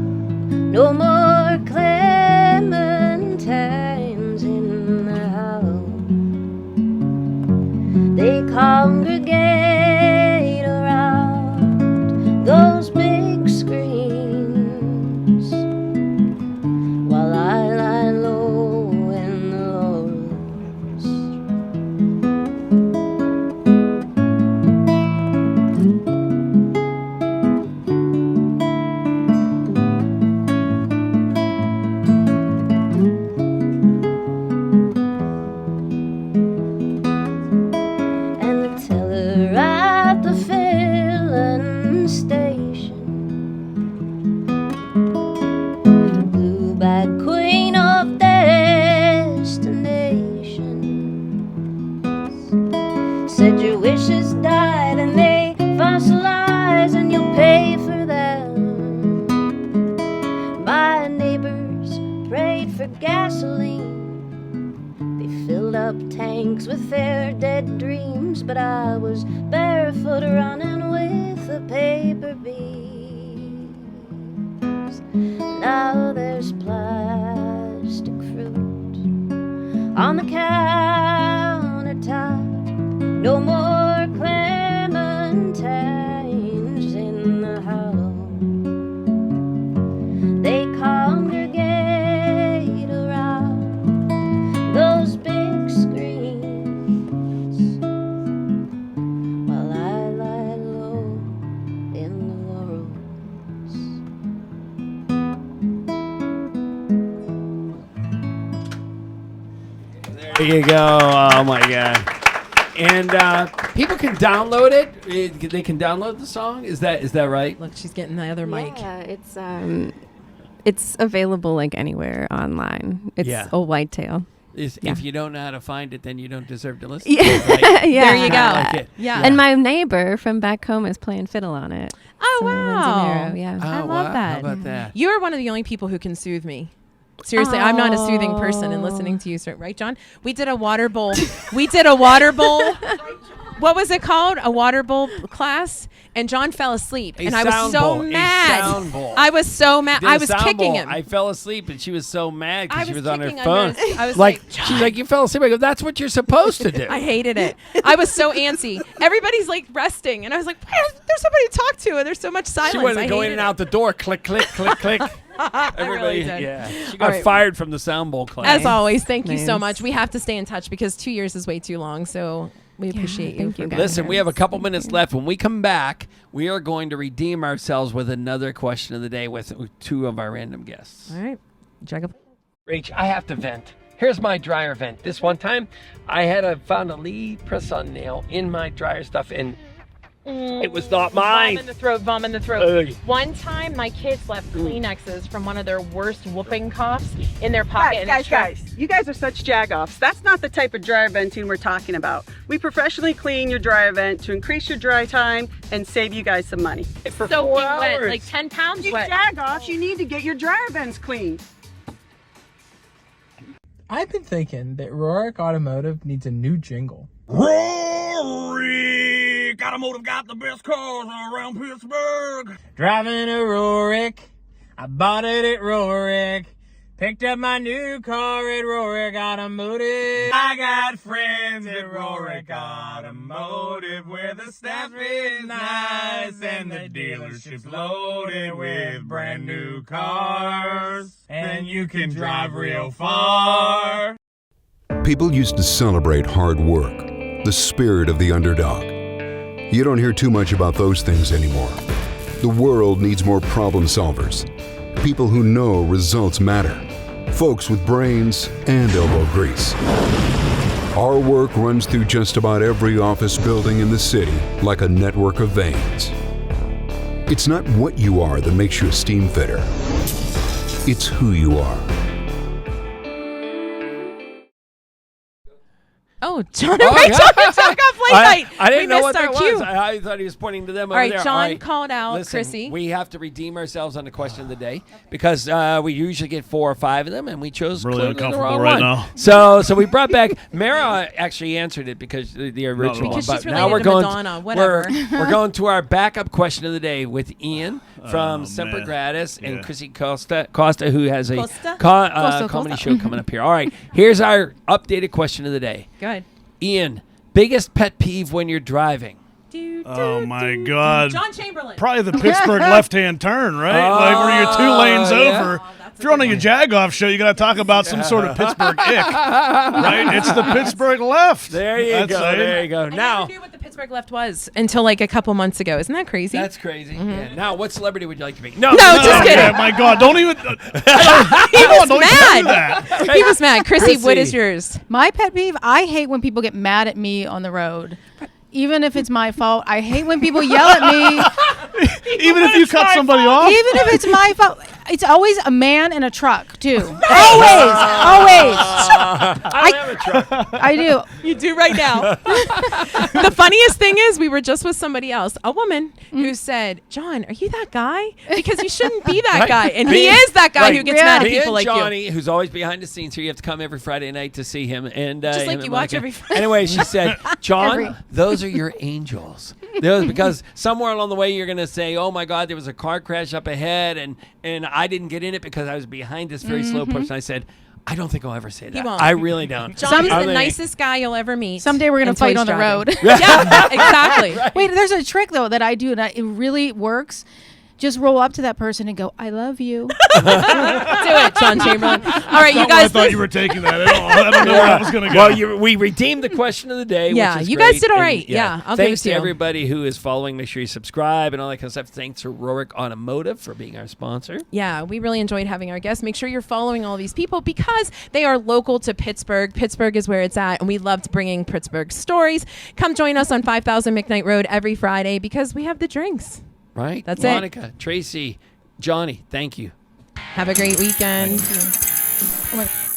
No more clementines in the house. They congregate around those big screens while I lie low in the laurels. up tanks with their dead dreams, but I was barefoot running with the paper bees. Now there's plastic fruit on the countertop, no more clementines in the hollow. They congregate around those big screens while I lie low in the laurels. There you go. Oh my God. And people can download it. They can download the song. Is that right? Look, she's getting the other mic. Yeah, it's available like anywhere online. It's Ol Whitetail. If you don't know how to find it, then you don't deserve to listen. Yeah. To it, right? Yeah. There you go. Like it. Yeah. And my neighbor from back home is playing fiddle on it. Oh, So wow. yeah. I Oh, love wow. that. How about that? You're one of the only people who can soothe me. Seriously, I'm not a soothing person, and listening to you, right, John? We did a water bowl. What was it called? A water bowl class, and John fell asleep, and I was so mad. I was so mad. I was kicking him. I fell asleep, and she was so mad because she was on her kicking phone. under his- I was like, like, she's like, you fell asleep. I go, that's what you're supposed to do. I hated it. I was so antsy. Everybody's like resting, and I was like, there's somebody to talk to, and there's so much silence. She wanted I to go in hated and it. out the door, click, click, click, click. Everybody, did. yeah. She All got right. fired from the sound bowl class. As always, thank you so Nice. much. We have to stay in touch because 2 years is way too long. So we appreciate you. thank you, for guys. Listen, we have a couple minutes left. When we come back, we are going to redeem ourselves with another question of the day with two of our random guests. All right. Jagoff. Rach, I have to vent. Here's my dryer vent. This one time, I found a lead press-on nail in my dryer stuff, and it was not mine. Vom in the throat. Ugh. One time, my kids left Kleenexes from one of their worst whooping coughs in their pocket. Guys, you guys are such jagoffs. That's not the type of dryer venting we're talking about. We professionally clean your dryer vent to increase your dry time and save you guys some money. For 4 wet, hours. like 10 pounds You wet. jagoffs, you need to get your dryer vents cleaned. I've been thinking that Rohrich Automotive needs a new jingle. Rohrich Automotive got the best cars around Pittsburgh. Driving a Rohrich, I bought it at Rohrich. Picked up my new car at Rohrich Automotive. I got friends at Rohrich Automotive where the staff is nice and the dealership's loaded with brand new cars. And you can drive real far. People used to celebrate hard work, the spirit of the underdog. You don't hear too much about those things anymore. The world needs more problem solvers, people who know results matter, folks with brains and elbow grease. Our work runs through just about every office building in the city like a network of veins. It's not what you are that makes you a steam fitter. It's who you are. Oh, John and Rachael talk off late night. I didn't We know what missed that our cue. was. I thought he was pointing to them All over right, there. John called out Listen, Chrissy. we have to redeem ourselves on the question of the day because we usually get 4 or 5 of them, and we chose Really clearly the uncomfortable wrong right one. now. So we brought back Mara. Actually answered it because the original Because one. she's But now related we're to going. Madonna, whatever. We're going to our backup question of the day with Ian from Semper man. Gratus and Yeah. Chrissy Costa, who has a Costa? comedy show coming up here. All right, here's our updated question of the day. Go ahead. Ian, biggest pet peeve when you're driving? Oh my God! John Chamberlain. Probably the Pittsburgh left-hand turn, right? Like where you're 2 lanes yeah. over. If you're on a YaJagoff show, you got to talk about some sort of Pittsburgh ick, right? It's the Pittsburgh left. There you That's go. it. There you go. I Now. never knew what the Pittsburgh left was until like a couple months ago. Isn't that crazy? That's crazy. Mm-hmm. Yeah. Now, what celebrity would you like to be? No, just kidding. Yeah, my God, don't even. He was don't even do that. mad. He was mad. Chrissy, what is yours? My pet peeve, I hate when people get mad at me on the road. Even if it's my fault. I hate when people yell at me. Even if you cut somebody off? Even if it's my fault. It's always a man in a truck, too. Always. I have a truck. I do. You do right now. The funniest thing is we were just with somebody else, a woman, who said, John, are you that guy? Because you shouldn't be that guy. And he is that guy who gets mad at people like Johnny, you. who's always behind the scenes here. You have to come every Friday night to see him. And Just like him you watch Monica. every Friday. Anyway, she said, John, those are your angels. Because somewhere along the way you're going to say, oh my God, there was a car crash up ahead and I didn't get in it because I was behind this very slow person. I said, I don't think I'll ever say that. He won't. I really don't. John's the nicest guy you'll ever meet. Someday we're going to fight on the road. Yeah, exactly. Right. Wait, there's a trick, though, that I do, and it really works. Just roll up to that person and go, I love you. Do it, John Chamberlain. All right, you guys. I thought you were taking that at all. I don't know where I was going to go. Well, we redeemed the question of the day. Yeah, which is you great. guys did all And, right. Yeah, I'll give thanks it to to you. everybody who is following. Make sure you subscribe and all that kind of stuff. Thanks to Rohrich Automotive for being our sponsor. Yeah, we really enjoyed having our guests. Make sure you're following all these people because they are local to Pittsburgh. Pittsburgh is where it's at, and we loved bringing Pittsburgh stories. Come join us on 5000 McKnight Road every Friday because we have the drinks. Right? That's Monica, Tracy, Johnny, thank you. Have a great weekend. Oh my